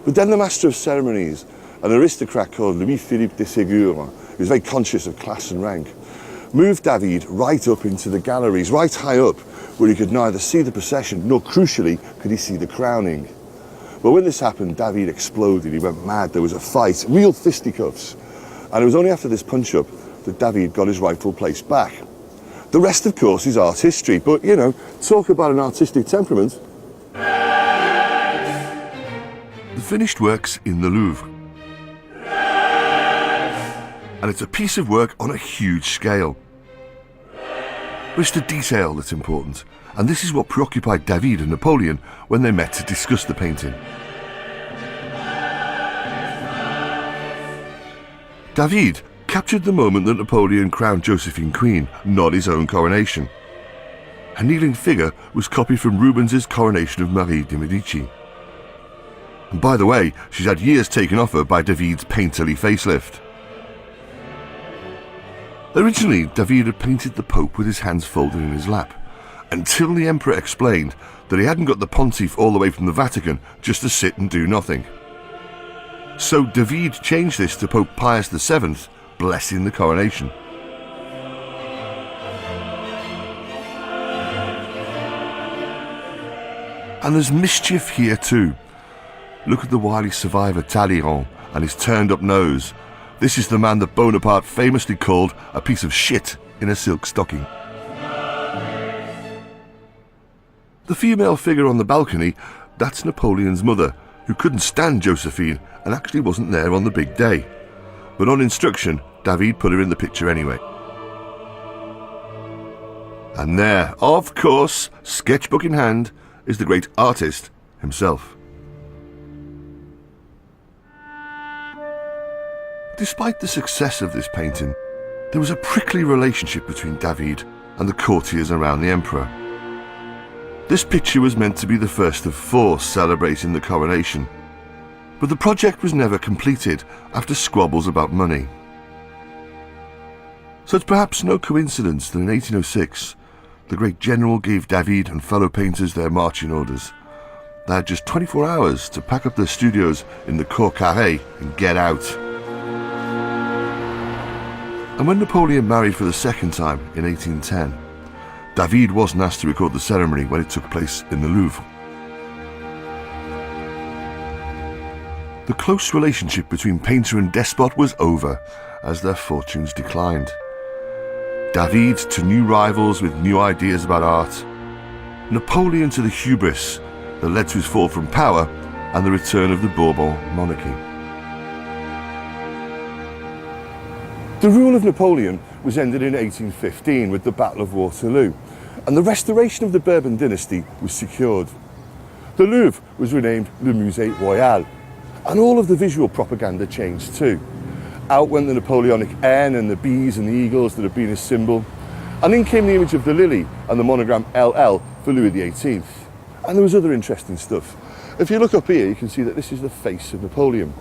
[SPEAKER 3] but then the master of ceremonies, an aristocrat called Louis-Philippe de Ségur, who was very conscious of class and rank, moved David right up into the galleries, right high up, where he could neither see the procession nor, crucially, could he see the crowning. But when this happened, David exploded, he went mad, there was a fight, real fisticuffs. And it was only after this punch-up that David got his rightful place back. The rest, of course, is art history, but, you know, talk about an artistic temperament.
[SPEAKER 1] The finished work's in the Louvre. And it's a piece of work on a huge scale. But it's the detail that's important, and this is what preoccupied David and Napoleon when they met to discuss the painting. David captured the moment that Napoleon crowned Josephine Queen, not his own coronation. Her kneeling figure was copied from Rubens's Coronation of Marie de Medici. And by the way, she's had years taken off her by David's painterly facelift. Originally, David had painted the Pope with his hands folded in his lap, until the Emperor explained that he hadn't got the Pontiff all the way from the Vatican just to sit and do nothing. So David changed this to Pope Pius VII, blessing the coronation. And there's mischief here too. Look at the wily survivor Talleyrand and his turned-up nose. This is the man that Bonaparte famously called a piece of shit in a silk stocking. The female figure on the balcony, that's Napoleon's mother, who couldn't stand Josephine and actually wasn't there on the big day. But on instruction, David put her in the picture anyway. And there, of course, sketchbook in hand, is the great artist himself. Despite the success of this painting, There was a prickly relationship between David and the courtiers around the emperor. This picture was meant to be the first of 4 celebrating the coronation, but the project was never completed after squabbles about money. So it's perhaps no coincidence that in 1806, the great general gave David and fellow painters their marching orders. They had just 24 hours to pack up their studios in the Cour Carrée and get out. And when Napoleon married for the second time in 1810, David wasn't asked to record the ceremony when it took place in the Louvre. The close relationship between painter and despot was over as their fortunes declined. David to new rivals with new ideas about art, Napoleon to the hubris that led to his fall from power and the return of the Bourbon monarchy. The rule of Napoleon was ended in 1815 with the Battle of Waterloo, and the restoration of the Bourbon dynasty was secured. The Louvre was renamed Le Musée Royal, and all of the visual propaganda changed too. Out went the Napoleonic N and the bees and the eagles that had been his symbol, and in came the image of the lily and the monogram LL for Louis XVIII. And there was other interesting stuff. If you look up here, you can see that this is the face of Napoleon.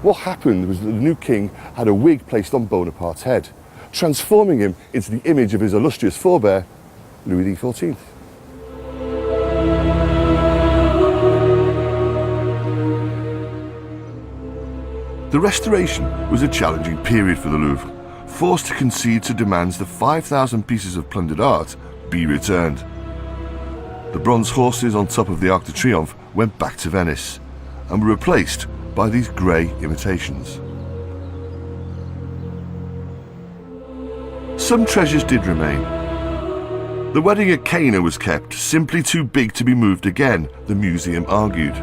[SPEAKER 1] What happened was that the new king had a wig placed on Bonaparte's head, transforming him into the image of his illustrious forebear, Louis XIV. The Restoration was a challenging period for the Louvre, forced to concede to demands that 5,000 pieces of plundered art be returned. The bronze horses on top of the Arc de Triomphe went back to Venice and were replaced by these grey imitations. Some treasures did remain. The wedding at Cana was kept, simply too big to be moved again, the museum argued.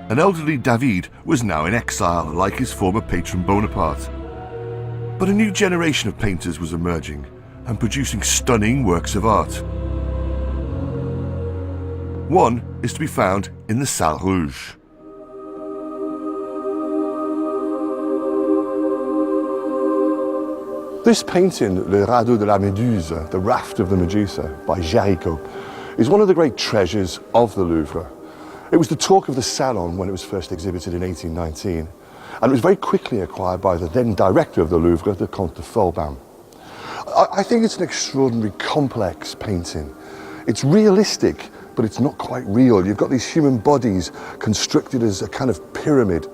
[SPEAKER 1] An elderly David was now in exile, like his former patron Bonaparte. But a new generation of painters was emerging and producing stunning works of art. One is to be found in the Salle Rouge.
[SPEAKER 3] This painting, Le Radeau de la Méduse, the Raft of the Medusa, by Géricault, is one of the great treasures of the Louvre. It was the talk of the Salon when it was first exhibited in 1819, and it was very quickly acquired by the then director of the Louvre, the Comte de Folbaum. I think it's an extraordinarily complex painting. It's realistic, but it's not quite real. You've got these human bodies constructed as a kind of pyramid.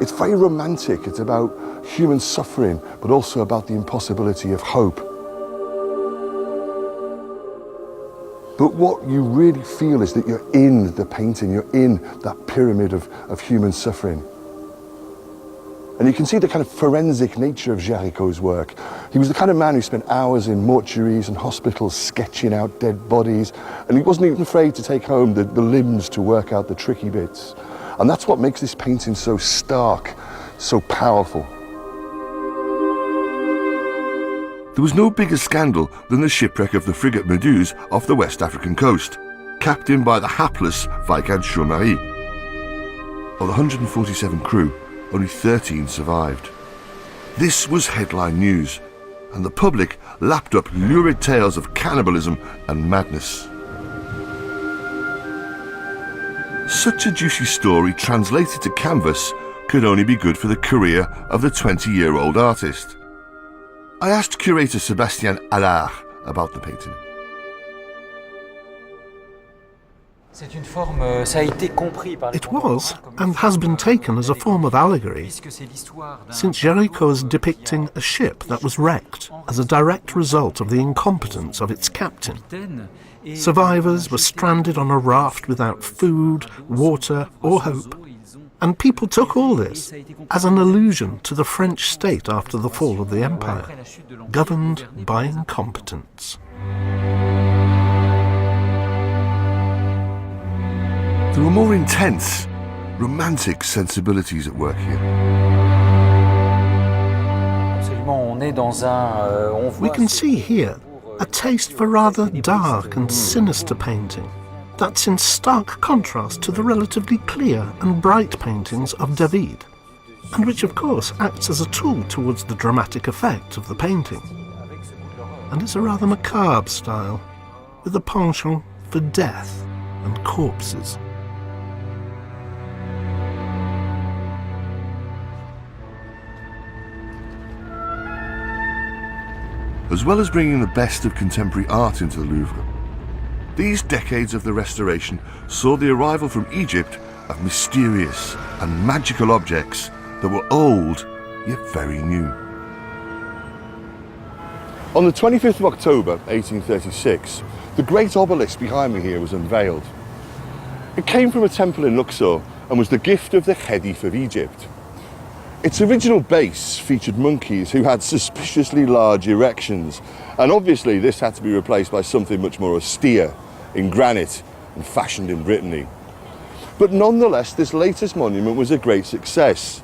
[SPEAKER 3] It's very romantic. It's about human suffering, but also about the impossibility of hope. But what you really feel is that you're in the painting, you're in that pyramid of human suffering. And you can see the kind of forensic nature of Géricault's work. He was the kind of man who spent hours in mortuaries and hospitals sketching out dead bodies, and he wasn't even afraid to take home the limbs to work out the tricky bits. And that's what makes this painting so stark, so powerful.
[SPEAKER 1] There was no bigger scandal than the shipwreck of the frigate Méduse off the West African coast, captained by the hapless Viscount Chaumarie. Of the 147 crew, only 13 survived. This was headline news, and the public lapped up lurid tales of cannibalism and madness. Such a juicy story translated to canvas could only be good for the career of the 20-year-old artist. I asked curator Sébastien Allard about the painting.
[SPEAKER 5] It was, and has been taken as a form of allegory, since Géricault is depicting a ship that was wrecked as a direct result of the incompetence of its captain. Survivors were stranded on a raft without food, water, or hope, and people took all this as an allusion to the French state after the fall of the empire, governed by incompetence.
[SPEAKER 1] There were more intense, romantic sensibilities at work here.
[SPEAKER 5] We can see here a taste for rather dark and sinister painting that's in stark contrast to the relatively clear and bright paintings of David. and which of course acts as a tool towards the dramatic effect of the painting. And it's a rather macabre style, with a penchant for death and corpses.
[SPEAKER 1] As well as bringing the best of contemporary art into the Louvre, these decades of the restoration saw the arrival from Egypt of mysterious and magical objects that were old yet very new.
[SPEAKER 3] On the 25th of October 1836, the great obelisk behind me here was unveiled. It came from a temple in Luxor and was the gift of the Khedive of Egypt. Its original base featured monkeys who had suspiciously large erections, and obviously this had to be replaced by something much more austere, in granite and fashioned in Brittany. But nonetheless, this latest monument was a great success.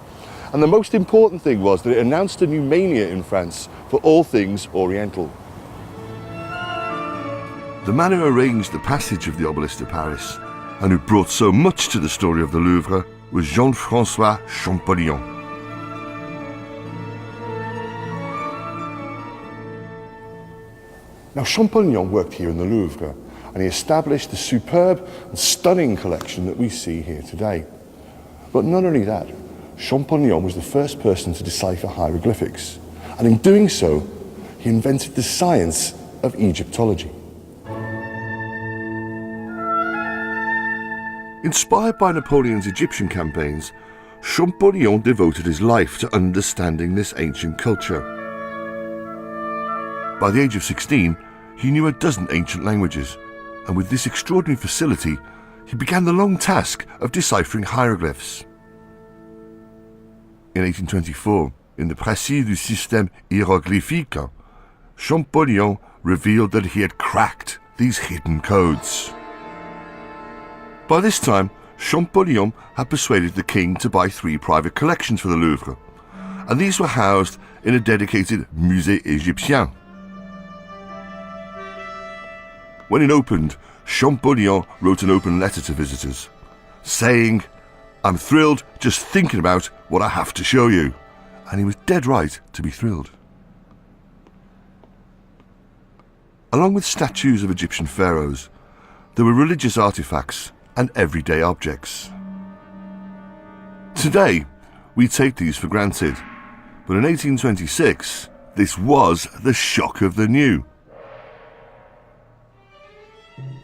[SPEAKER 3] And the most important thing was that it announced a new mania in France for all things Oriental.
[SPEAKER 1] The man who arranged the passage of the obelisk to Paris, and who brought so much to the story of the Louvre, was Jean-François Champollion.
[SPEAKER 3] Now, Champollion worked here in the Louvre, and he established the superb and stunning collection that we see here today. But not only that, Champollion was the first person to decipher hieroglyphics, and in doing so, he invented the science of Egyptology.
[SPEAKER 1] Inspired by Napoleon's Egyptian campaigns, Champollion devoted his life to understanding this ancient culture. By the age of 16, he knew a dozen ancient languages, and with this extraordinary facility, he began the long task of deciphering hieroglyphs. In 1824, in the Précis du système hiéroglyphique, Champollion revealed that he had cracked these hidden codes. By this time, Champollion had persuaded the king to buy 3 private collections for the Louvre, and these were housed in a dedicated Musée Égyptien. When it opened, Champollion wrote an open letter to visitors, saying, "I'm thrilled just thinking about what I have to show you." And he was dead right to be thrilled. Along with statues of Egyptian pharaohs, there were religious artifacts and everyday objects. Today, we take these for granted, but in 1826, this was the shock of the new.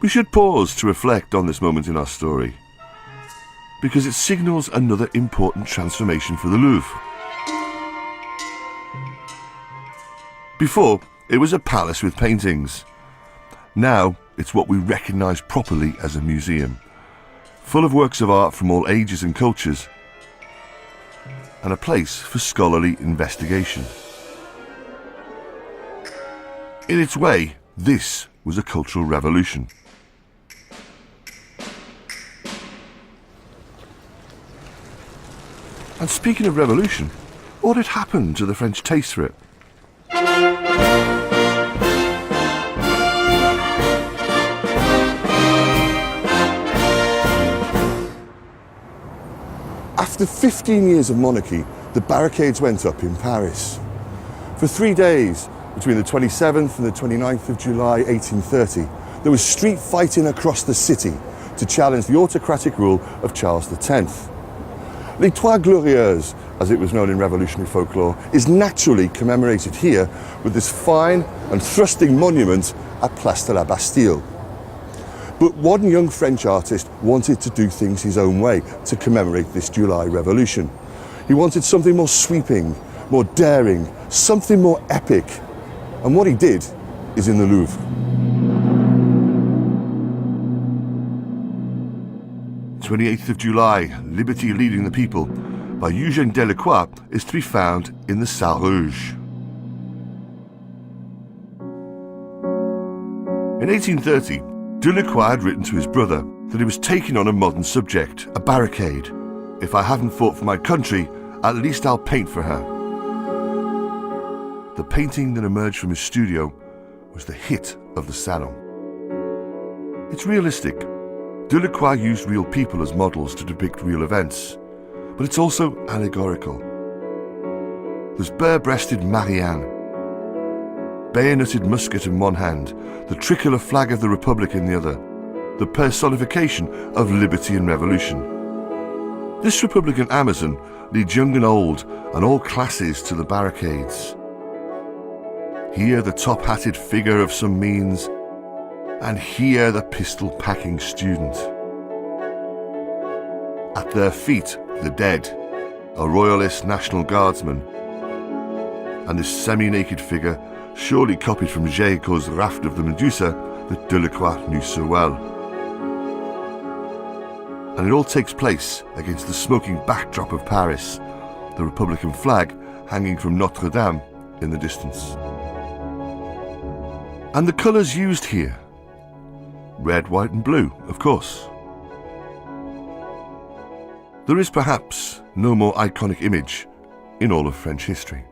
[SPEAKER 1] We should pause to reflect on this moment in our story, because it signals another important transformation for the Louvre. Before, it was a palace with paintings. Now, it's what we recognise properly as a museum, full of works of art from all ages and cultures, and a place for scholarly investigation. In its way, this was a cultural revolution. And speaking of revolution, what had happened to the French taste for it?
[SPEAKER 3] After 15 years of monarchy, the barricades went up in Paris. For 3 days, between the 27th and the 29th of July 1830, there was street fighting across the city to challenge the autocratic rule of Charles X. Les Trois Glorieuses, as it was known in revolutionary folklore, is naturally commemorated here with this fine and thrusting monument at Place de la Bastille. But one young French artist wanted to do things his own way to commemorate this July Revolution. He wanted something more sweeping, more daring, something more epic. And what he did is in the Louvre.
[SPEAKER 1] 28th of July, Liberty Leading the People, by Eugène Delacroix, is to be found in the Salle Rouge. In 1830, Delacroix had written to his brother that he was taking on a modern subject, a barricade. "If I haven't fought for my country, at least I'll paint for her." The painting that emerged from his studio was the hit of the Salon. It's realistic. Delacroix used real people as models to depict real events, but it's also allegorical. There's bare-breasted Marianne, bayoneted musket in one hand, the tricolour flag of the Republic in the other, the personification of liberty and revolution. This Republican Amazon leads young and old and all classes to the barricades. Here the top-hatted figure of some means, and here the pistol-packing student. At their feet, the dead, a royalist National Guardsman, and this semi-naked figure, surely copied from Géricault's Raft of the Medusa that Delacroix knew so well. And it all takes place against the smoking backdrop of Paris, the Republican flag hanging from Notre Dame in the distance. And the colours used here, red, white and blue, of course. There is perhaps no more iconic image in all of French history.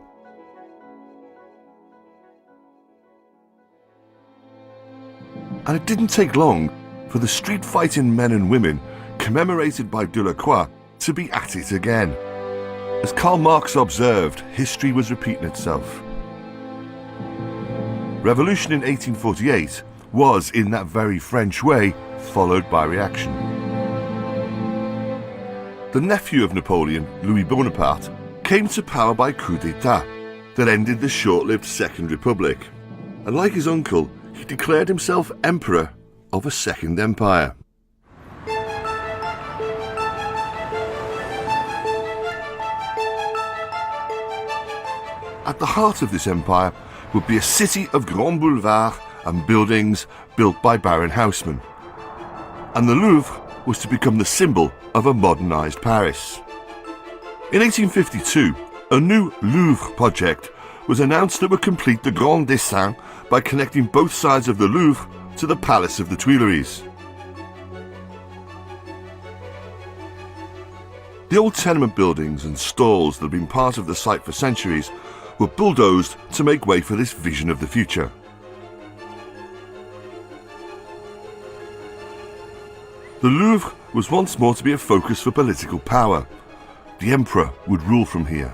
[SPEAKER 1] And it didn't take long for the street-fighting men and women commemorated by Delacroix to be at it again. As Karl Marx observed, history was repeating itself. Revolution in 1848 was, in that very French way, followed by reaction. The nephew of Napoleon, Louis Bonaparte, came to power by coup d'etat that ended the short-lived Second Republic, and like his uncle, he declared himself emperor of a second empire. At the heart of this empire would be a city of grands boulevards and buildings built by Baron Haussmann. And the Louvre was to become the symbol of a modernised Paris. In 1852, a new Louvre project was announced that would complete the Grand Dessin by connecting both sides of the Louvre to the Palace of the Tuileries. The old tenement buildings and stalls that had been part of the site for centuries were bulldozed to make way for this vision of the future. The Louvre was once more to be a focus for political power. The emperor would rule from here.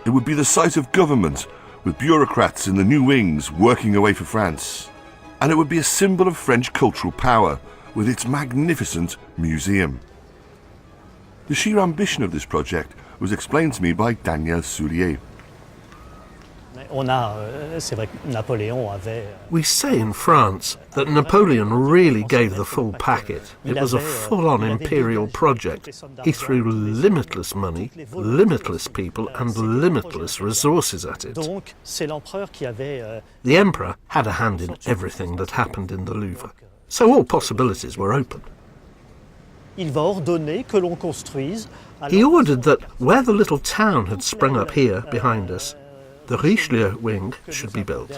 [SPEAKER 1] It would be the site of government, with bureaucrats in the new wings working away for France. And it would be a symbol of French cultural power, with its magnificent museum. The sheer ambition of this project was explained to me by Daniel Soulier.
[SPEAKER 5] We say in France that Napoleon really gave the full packet. It was a full-on imperial project. He threw limitless money, limitless people and limitless resources at it. The emperor had a hand in everything that happened in the Louvre, so all possibilities were open. He ordered that where the little town had sprung up here behind us, the Richelieu wing should be built,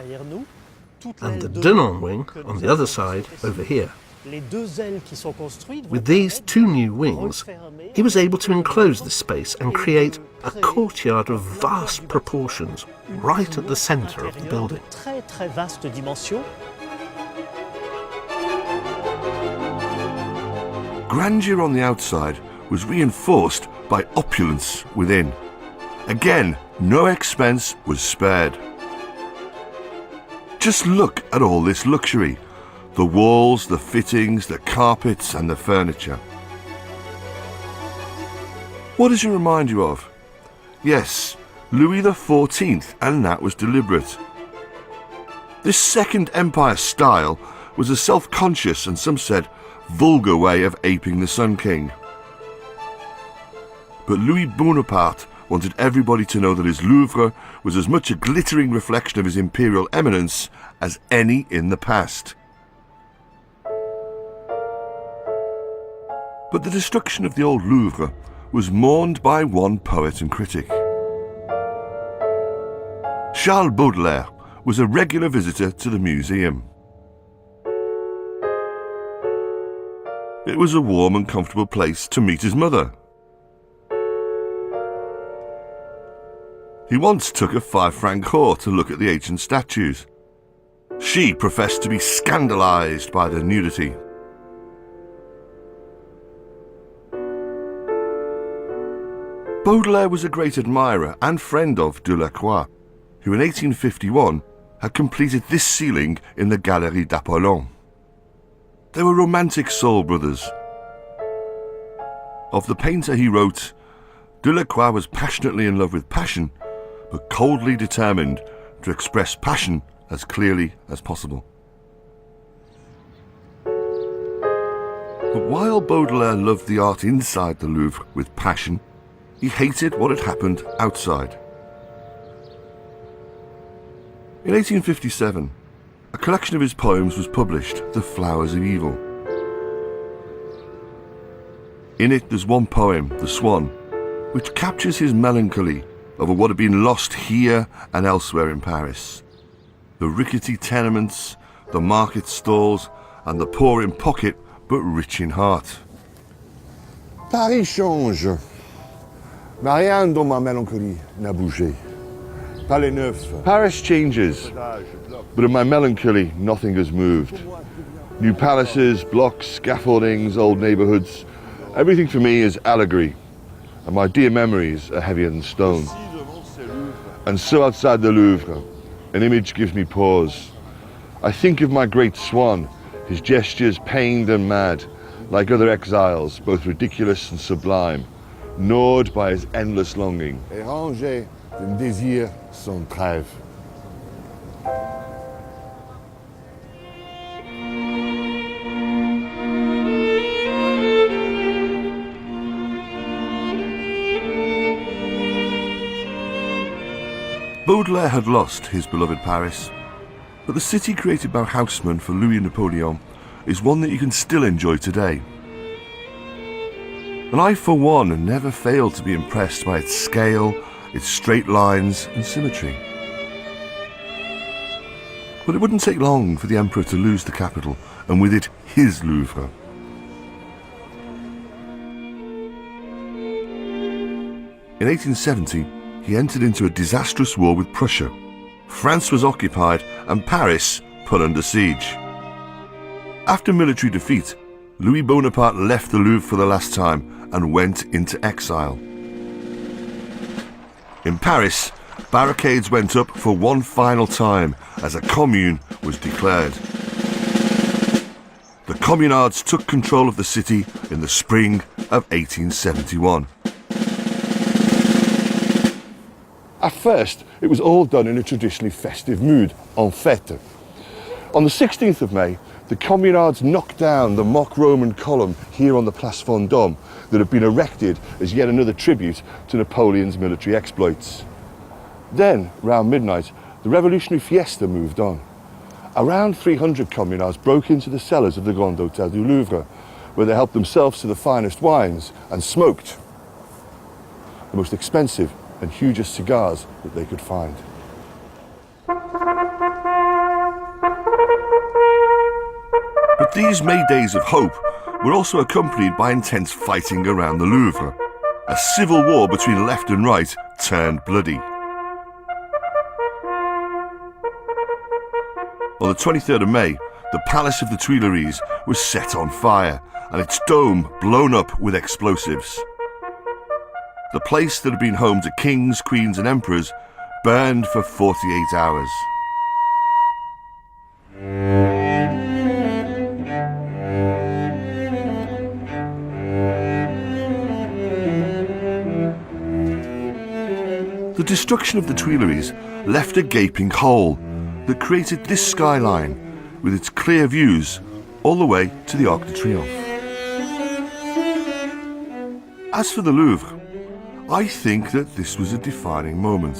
[SPEAKER 5] and the Denon wing on the other side over here. With these two new wings, he was able to enclose this space and create a courtyard of vast proportions right at the centre of the building.
[SPEAKER 1] Grandeur on the outside was reinforced by opulence within. Again, no expense was spared. Just look at all this luxury. The walls, the fittings, the carpets and the furniture. What does it remind you of? Yes, Louis XIV, and that was deliberate. This Second Empire style was a self-conscious and some said vulgar way of aping the Sun King. But Louis Bonaparte wanted everybody to know that his Louvre was as much a glittering reflection of his imperial eminence as any in the past. But the destruction of the old Louvre was mourned by one poet and critic. Charles Baudelaire was a regular visitor to the museum. It was a warm and comfortable place to meet his mother. He once took a 5-franc whore to look at the ancient statues. She professed to be scandalised by their nudity. Baudelaire was a great admirer and friend of Delacroix, who in 1851 had completed this ceiling in the Galerie d'Apollon. They were romantic soul brothers. Of the painter he wrote, Delacroix was passionately in love with passion, but coldly determined to express passion as clearly as possible. But while Baudelaire loved the art inside the Louvre with passion, he hated what had happened outside. In 1857, a collection of his poems was published, The Flowers of Evil. In it there's one poem, The Swan, which captures his melancholy over what had been lost here and elsewhere in Paris. The rickety tenements, the market stalls, and the poor in pocket but rich in heart.
[SPEAKER 3] Paris change, mais rien dans ma mélancolie n'a bougé. Palais Neuf. Paris changes, but in my melancholy nothing has moved. New palaces, blocks, scaffoldings, old neighbourhoods, everything for me is allegory, and my dear memories are heavier than stone. And so outside the Louvre, an image gives me pause. I think of my great swan, his gestures pained and mad, like other exiles, both ridiculous and sublime, gnawed by his endless longing. Et rangé d'un désir sans trêve.
[SPEAKER 1] Baudelaire had lost his beloved Paris, but the city created by Haussmann for Louis Napoleon is one that you can still enjoy today. And I, for one, never failed to be impressed by its scale, its straight lines and symmetry. But it wouldn't take long for the emperor to lose the capital, and with it his Louvre. In 1870, he entered into a disastrous war with Prussia. France was occupied and Paris put under siege. After military defeat, Louis Bonaparte left the Louvre for the last time and went into exile. In Paris, barricades went up for one final time as a commune was declared. The communards took control of the city in the spring of 1871.
[SPEAKER 3] At first, it was all done in a traditionally festive mood, en fête. On the 16th of May, the communards knocked down the mock Roman column here on the Place Vendôme that had been erected as yet another tribute to Napoleon's military exploits. Then, round midnight, the revolutionary fiesta moved on. Around 300 communards broke into the cellars of the Grand Hôtel du Louvre, where they helped themselves to the finest wines and smoked the most expensive and hugest cigars that they could find.
[SPEAKER 1] But these May days of hope were also accompanied by intense fighting around the Louvre. A civil war between left and right turned bloody. On the 23rd of May, the Palace of the Tuileries was set on fire and its dome blown up with explosives. The place that had been home to kings, queens and emperors burned for 48 hours. The destruction of the Tuileries left a gaping hole that created this skyline with its clear views all the way to the Arc de Triomphe. As for the Louvre, I think that this was a defining moment.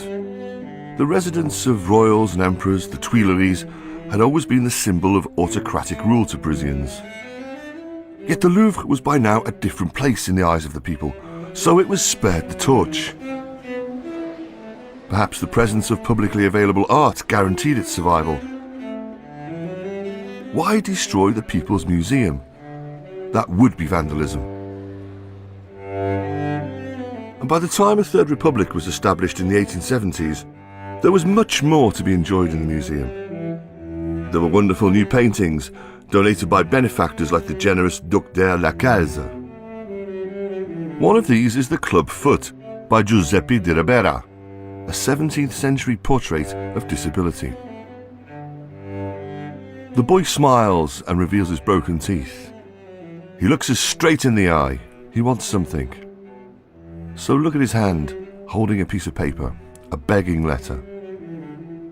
[SPEAKER 1] The residence of royals and emperors, the Tuileries, had always been the symbol of autocratic rule to Parisians. Yet the Louvre was by now a different place in the eyes of the people, so it was spared the torch. Perhaps the presence of publicly available art guaranteed its survival. Why destroy the People's Museum? That would be vandalism. And by the time a Third Republic was established in the 1870s, there was much more to be enjoyed in the museum. There were wonderful new paintings donated by benefactors like the generous Duc de Lacaze. One of these is the Club Foot, by Giuseppe di Ribera, a 17th century portrait of disability. The boy smiles and reveals his broken teeth. He looks us straight in the eye. He wants something. So look at his hand, holding a piece of paper, a begging letter.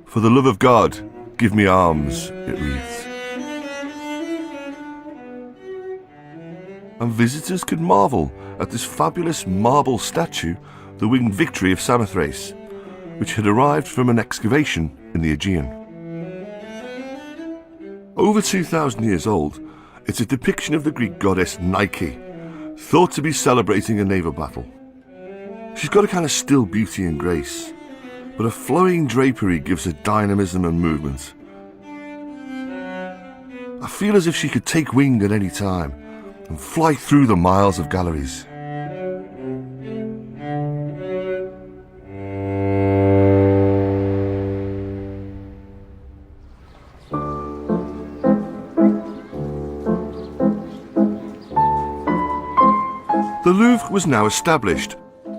[SPEAKER 1] For the love of God, give me arms, it reads. And visitors could marvel at this fabulous marble statue, the Winged Victory of Samothrace, which had arrived from an excavation in the Aegean. Over 2,000 years old, it's a depiction of the Greek goddess Nike, thought to be celebrating a naval battle. She's got a kind of still beauty and grace, but a flowing drapery gives her dynamism and movement. I feel as if she could take wing at any time and fly through the miles of galleries. The Louvre was now established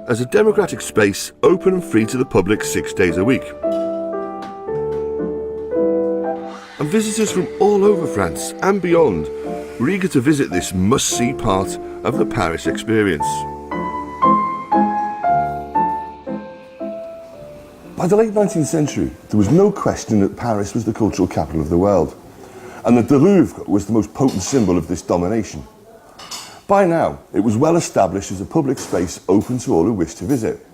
[SPEAKER 1] as a democratic space open and free to the public 6 days a week. And visitors from all over France and beyond were eager to visit this must-see part of the Paris experience.
[SPEAKER 3] By the late 19th century, there was no question that Paris was the cultural capital of the world, and that the Louvre was the most potent symbol of this domination. By now, it was well established as a public space open to all who wished to visit.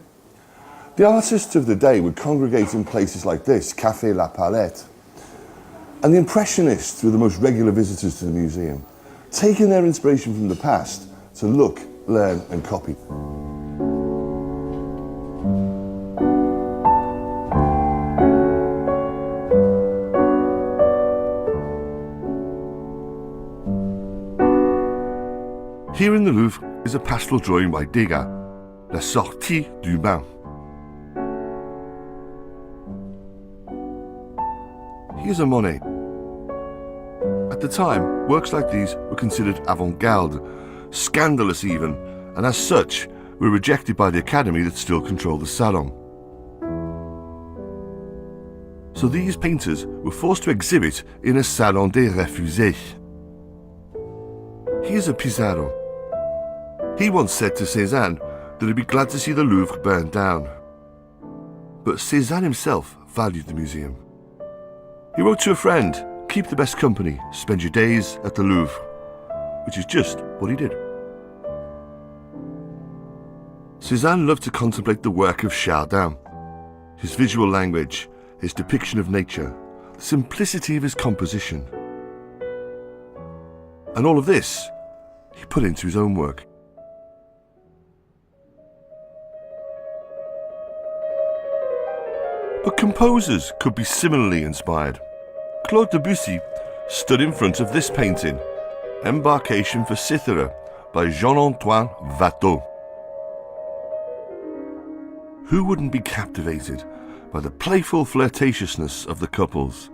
[SPEAKER 3] The artists of the day would congregate in places like this, Café La Palette, and the Impressionists were the most regular visitors to the museum, taking their inspiration from the past to look, learn and copy.
[SPEAKER 1] Here in the Louvre is a pastoral drawing by Degas, La Sortie du Bain. Here's a Monet. At the time, works like these were considered avant-garde, scandalous even, and as such were rejected by the Academy that still controlled the Salon. So these painters were forced to exhibit in a Salon des Refusés. Here's a Pissarro. He once said to Cézanne that he'd be glad to see the Louvre burned down. But Cézanne himself valued the museum. He wrote to a friend, "Keep the best company, spend your days at the Louvre," which is just what he did. Cézanne loved to contemplate the work of Chardin, his visual language, his depiction of nature, the simplicity of his composition. And all of this he put into his own work. But composers could be similarly inspired. Claude Debussy stood in front of this painting, Embarcation for Cythera by Jean-Antoine Watteau. Who wouldn't be captivated by the playful flirtatiousness of the couples?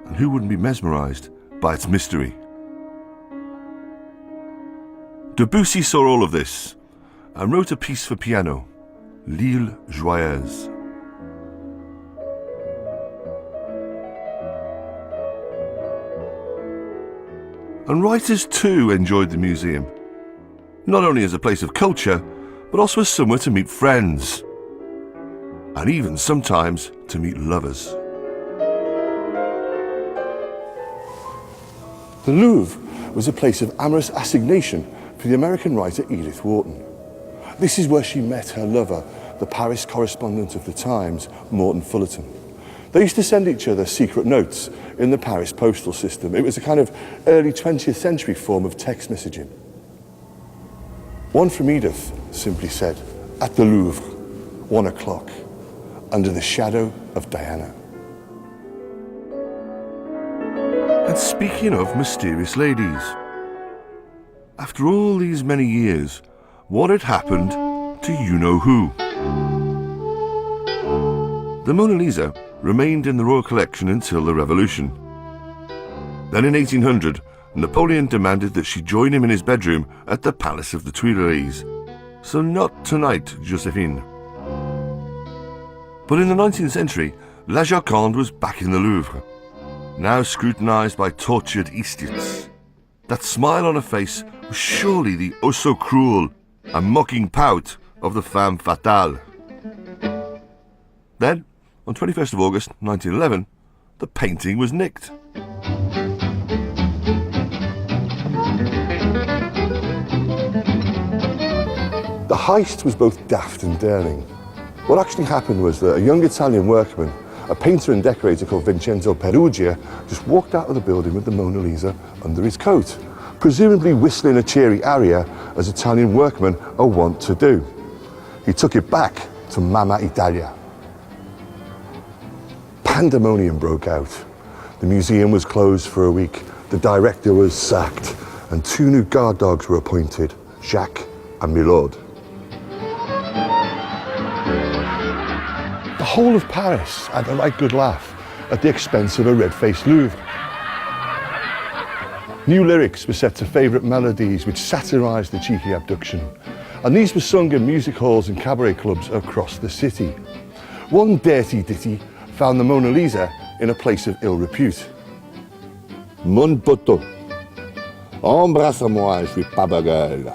[SPEAKER 1] And who wouldn't be mesmerised by its mystery? Debussy saw all of this and wrote a piece for piano, L'Île Joyeuse. And writers too enjoyed the museum, not only as a place of culture, but also as somewhere to meet friends, and even sometimes to meet lovers.
[SPEAKER 3] The Louvre was a place of amorous assignation for the American writer Edith Wharton. This is where she met her lover, the Paris correspondent of the Times, Morton Fullerton. They used to send each other secret notes in the Paris postal system. It was a kind of early 20th century form of text messaging. One from Edith simply said, "At the Louvre, 1 o'clock, under the shadow of Diana."
[SPEAKER 1] And speaking of mysterious ladies, after all these many years, what had happened to you-know-who? The Mona Lisa remained in the royal collection until the Revolution. Then in 1800, Napoleon demanded that she join him in his bedroom at the Palace of the Tuileries, So not tonight, Josephine. But in the 19th century, La Joconde was back in the Louvre, now scrutinised by tortured Eastites. That smile on her face was surely the oh so cruel and mocking pout of the femme fatale. Then, on 21st of August 1911, the painting was nicked.
[SPEAKER 3] The heist was both daft and daring. What actually happened was that a young Italian workman, a painter and decorator called Vincenzo Perugia, just walked out of the building with the Mona Lisa under his coat, presumably whistling a cheery aria as Italian workmen are wont to do. He took it back to Mamma Italia. Pandemonium broke out. The museum was closed for a week, the director was sacked, and 2 new guard dogs were appointed, Jacques and Milord. The whole of Paris had a right good laugh at the expense of a red-faced Louvre. New lyrics were set to favourite melodies which satirised the cheeky abduction, and these were sung in music halls and cabaret clubs across the city. One dirty ditty found the Mona Lisa in a place of ill repute. Mon poteau, embrasse-moi, je suis pas bagueule,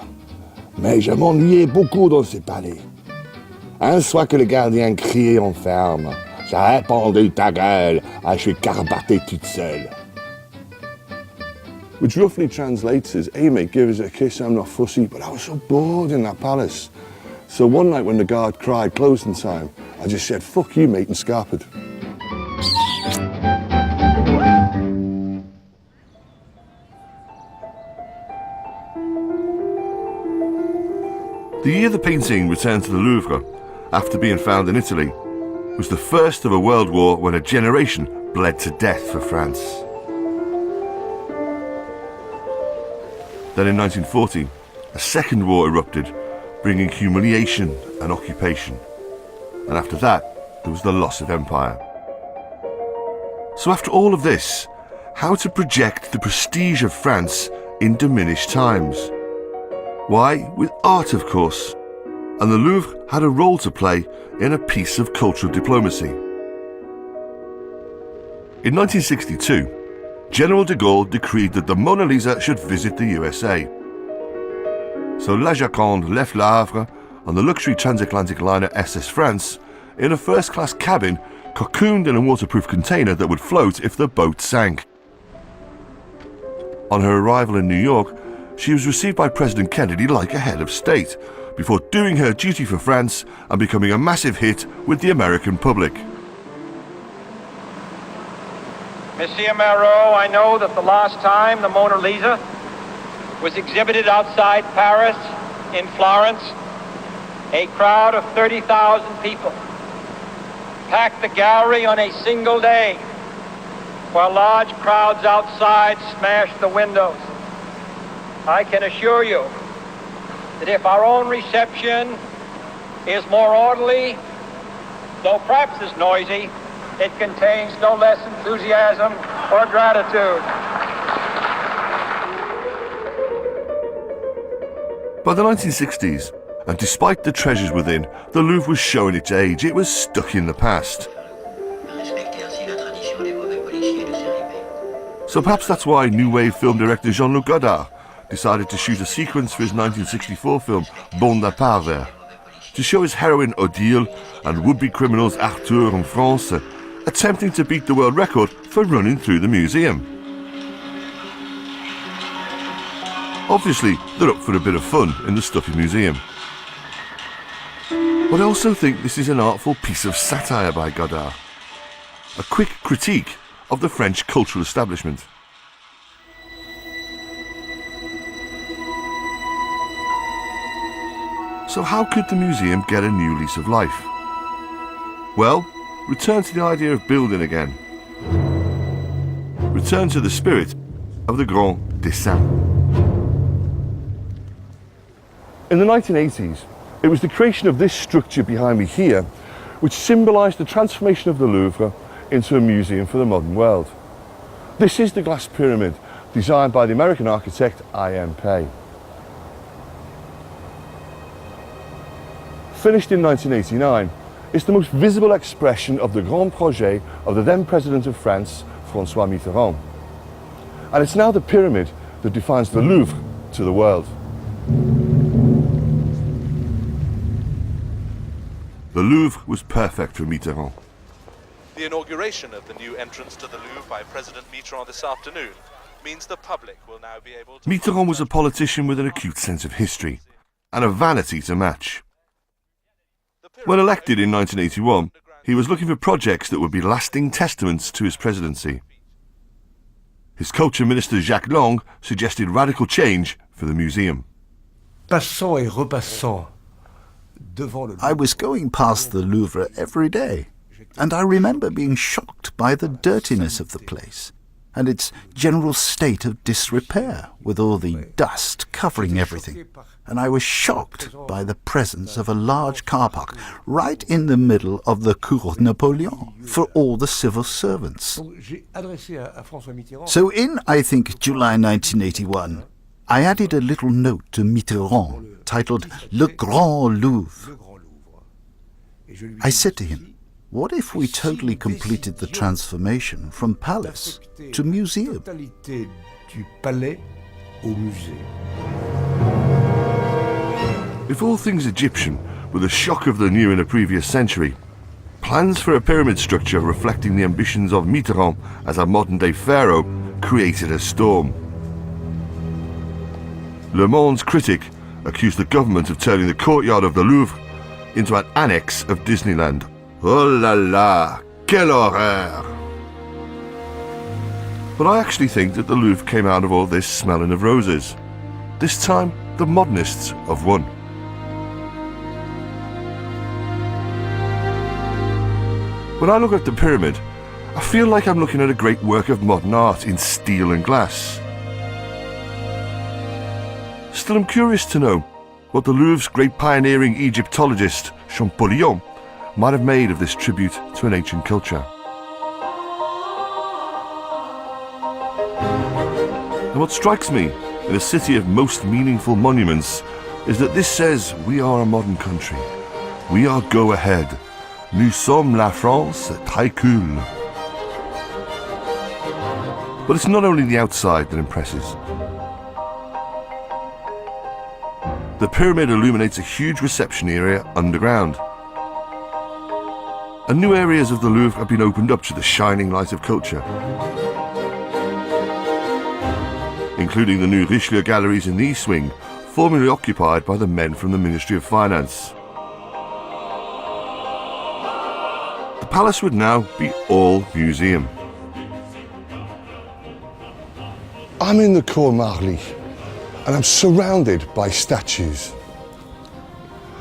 [SPEAKER 3] mais je m'ennuyais beaucoup dans ces palais. Un soir que le gardien criait en ferme, j'ai répondu ta gueule, je suis carbaté toute seule. Which roughly translates as, hey mate, give us a kiss, I'm not fussy, but I was so bored in that palace. So one night when the guard cried closing time, I just said, fuck you mate, and scarpered.
[SPEAKER 1] The year the painting returned to the Louvre, after being found in Italy, was the first of a world war when a generation bled to death for France. Then in 1940, a second war erupted, bringing humiliation and occupation. And after that, there was the loss of empire. So after all of this, how to project the prestige of France in diminished times? Why, with art of course, and the Louvre had a role to play in a piece of cultural diplomacy. In 1962, General de Gaulle decreed that the Mona Lisa should visit the USA. So La Joconde left Le Havre on the luxury transatlantic liner SS France in a first-class cabin cocooned in a waterproof container that would float if the boat sank. On her arrival in New York, she was received by President Kennedy like a head of state, before doing her duty for France and becoming a massive hit with the American public.
[SPEAKER 9] Monsieur Marot, I know that the last time the Mona Lisa was exhibited outside Paris, in Florence, a crowd of 30,000 people packed the gallery on a single day, while large crowds outside smashed the windows. I can assure you that if our own reception is more orderly, though perhaps is noisy, it contains no less enthusiasm or gratitude.
[SPEAKER 1] By the 1960s, and despite the treasures within, the Louvre was showing its age. It was stuck in the past. So perhaps that's why new wave film director Jean-Luc Godard decided to shoot a sequence for his 1964 film Bon Départ there, to show his heroine Odile and would-be criminals Arthur and France attempting to beat the world record for running through the museum. Obviously, they're up for a bit of fun in the stuffy museum. But I also think this is an artful piece of satire by Godard, a quick critique of the French cultural establishment. So how could the museum get a new lease of life? Well, return to the idea of building again. Return to the spirit of the Grand Dessin.
[SPEAKER 3] In the 1980s, it was the creation of this structure behind me here which symbolised the transformation of the Louvre into a museum for the modern world. This is the glass pyramid designed by the American architect I.M. Pei. finished in 1989, is the most visible expression of the grand projet of the then President of France, François Mitterrand. And it's now the pyramid that defines the Louvre to the world.
[SPEAKER 1] The Louvre was perfect for Mitterrand.
[SPEAKER 10] The inauguration of the new entrance to the Louvre by President Mitterrand this afternoon means the public will now be able to...
[SPEAKER 1] Mitterrand was a politician with an acute sense of history and a vanity to match. When elected in 1981, he was looking for projects that would be lasting testaments to his presidency. His culture minister Jacques Lang suggested radical change for the museum.
[SPEAKER 2] Passant et repassant devant le
[SPEAKER 4] I was going past the Louvre every day, and I remember being shocked by the dirtiness of the place and its general state of disrepair, with all the dust covering everything. And I was shocked by the presence of a large car park right in the middle of the Cour Napoleon for all the civil servants. So in, I think, July 1981, I added a little note to Mitterrand titled Le Grand Louvre. I said to him, what if we totally completed the transformation from palace to museum?
[SPEAKER 1] If all things Egyptian were the shock of the new in a previous century, plans for a pyramid structure reflecting the ambitions of Mitterrand as a modern-day pharaoh created a storm. Le Monde's critic accused the government of turning the courtyard of the Louvre into an annex of Disneyland. Oh la la, quelle horreur! But I actually think that the Louvre came out of all this smelling of roses. This time, the modernists have won. When I look at the pyramid, I feel like I'm looking at a great work of modern art in steel and glass. Still, I'm curious to know what the Louvre's great pioneering Egyptologist, Champollion, might have made of this tribute to an ancient culture. And what strikes me in a city of most meaningful monuments is that this says we are a modern country. We are go ahead. Nous sommes la France très cool. But it's not only the outside that impresses. The pyramid illuminates a huge reception area underground. And new areas of the Louvre have been opened up to the shining light of culture, including the new Richelieu galleries in the East Wing, formerly occupied by the men from the Ministry of Finance. The palace would now be all museum.
[SPEAKER 3] I'm in the Cour Marly, and I'm surrounded by statues.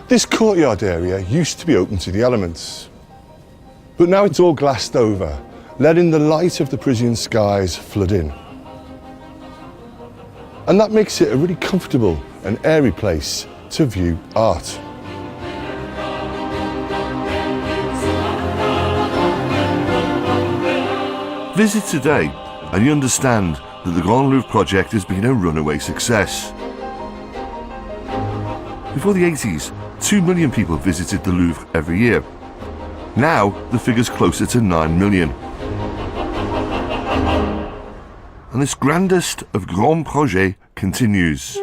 [SPEAKER 3] This courtyard area used to be open to the elements, but now it's all glassed over, letting the light of the Parisian skies flood in. And that makes it a really comfortable and airy place to view art.
[SPEAKER 1] Visit today and you understand that the Grand Louvre project has been a runaway success. Before the 80s, 2 million people visited the Louvre every year. Now, the figure's closer to 9 million. And this grandest of Grand Projets continues.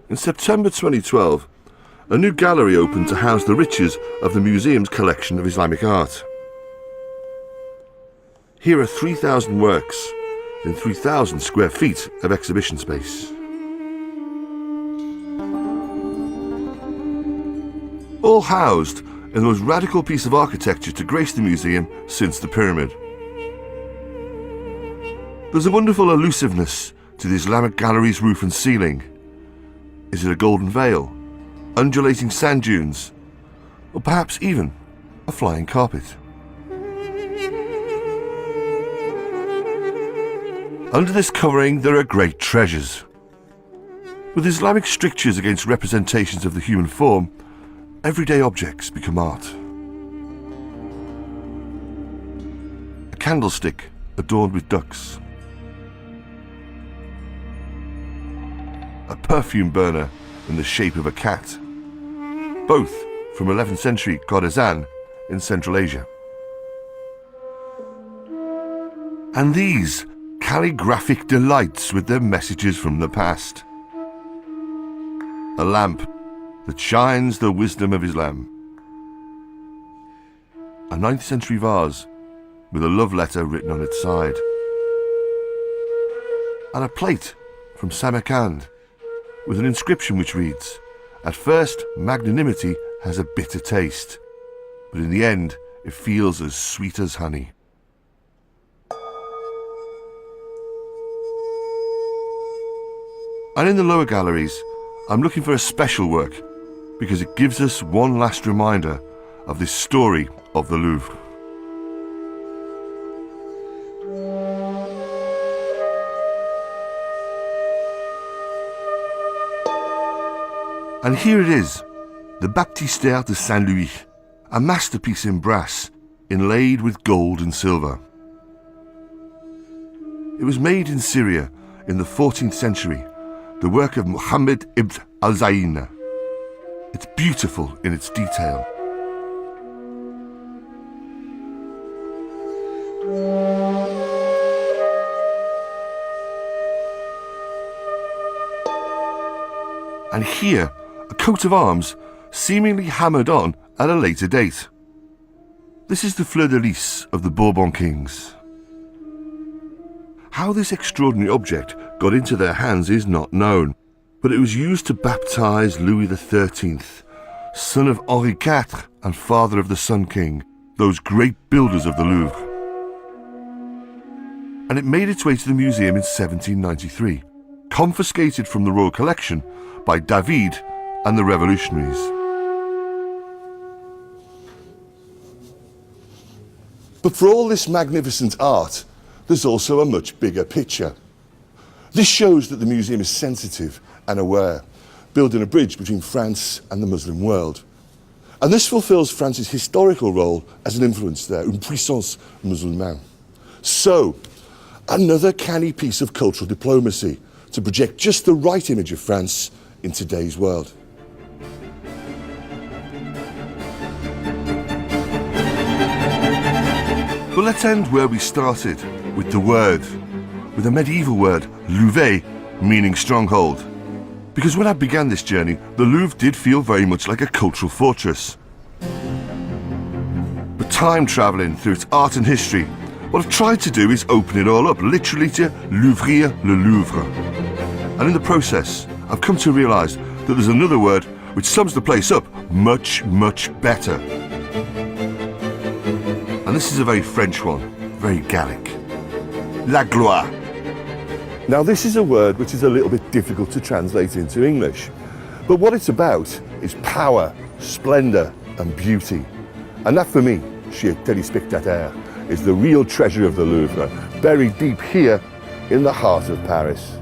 [SPEAKER 1] In September 2012, a new gallery opened to house the riches of the museum's collection of Islamic art. Here are 3,000 works in 3,000 square feet of exhibition space. All housed in the most radical piece of architecture to grace the museum since the pyramid. There's a wonderful elusiveness to the Islamic gallery's roof and ceiling. Is it a golden veil, undulating sand dunes, or perhaps even a flying carpet? Under this covering there are great treasures. With Islamic strictures against representations of the human form, everyday objects become art. A candlestick adorned with ducks, a perfume burner in the shape of a cat, both from 11th century Khorasan in Central Asia. And these calligraphic delights with their messages from the past. A lamp that shines the wisdom of Islam. A 9th century vase with a love letter written on its side. And a plate from Samarkand with an inscription which reads, "At first, magnanimity has a bitter taste, but in the end, it feels as sweet as honey." And in the lower galleries, I'm looking for a special work because it gives us one last reminder of this story of the Louvre. And here it is, the Baptistère de Saint-Louis, a masterpiece in brass, inlaid with gold and silver. It was made in Syria in the 14th century, the work of Muhammad ibn al-Zayn. It's beautiful in its detail. And here, a coat of arms seemingly hammered on at a later date. This is the fleur-de-lis of the Bourbon kings. How this extraordinary object got into their hands is not known, but it was used to baptize Louis XIII, son of Henri IV and father of the Sun King, those great builders of the Louvre. And it made its way to the museum in 1793, confiscated from the royal collection by David and the revolutionaries.
[SPEAKER 3] But for all this magnificent art, there's also a much bigger picture. This shows that the museum is sensitive and aware, building a bridge between France and the Muslim world. And this fulfills France's historical role as an influence there, une puissance musulmane. So, another canny piece of cultural diplomacy to project just the right image of France in today's world.
[SPEAKER 1] But let's end where we started, with the word, with the medieval word Louvre, meaning stronghold. Because when I began this journey, the Louvre did feel very much like a cultural fortress. But time travelling through its art and history, what I've tried to do is open it all up, literally to l'ouvrir le Louvre. And in the process, I've come to realise that there's another word which sums the place up much, much better. And this is a very French one, very Gallic. La gloire.
[SPEAKER 3] Now this is a word which is a little bit difficult to translate into English, but what it's about is power, splendour and beauty. And that for me, chers téléspectateurs, is the real treasure of the Louvre, buried deep here in the heart of Paris.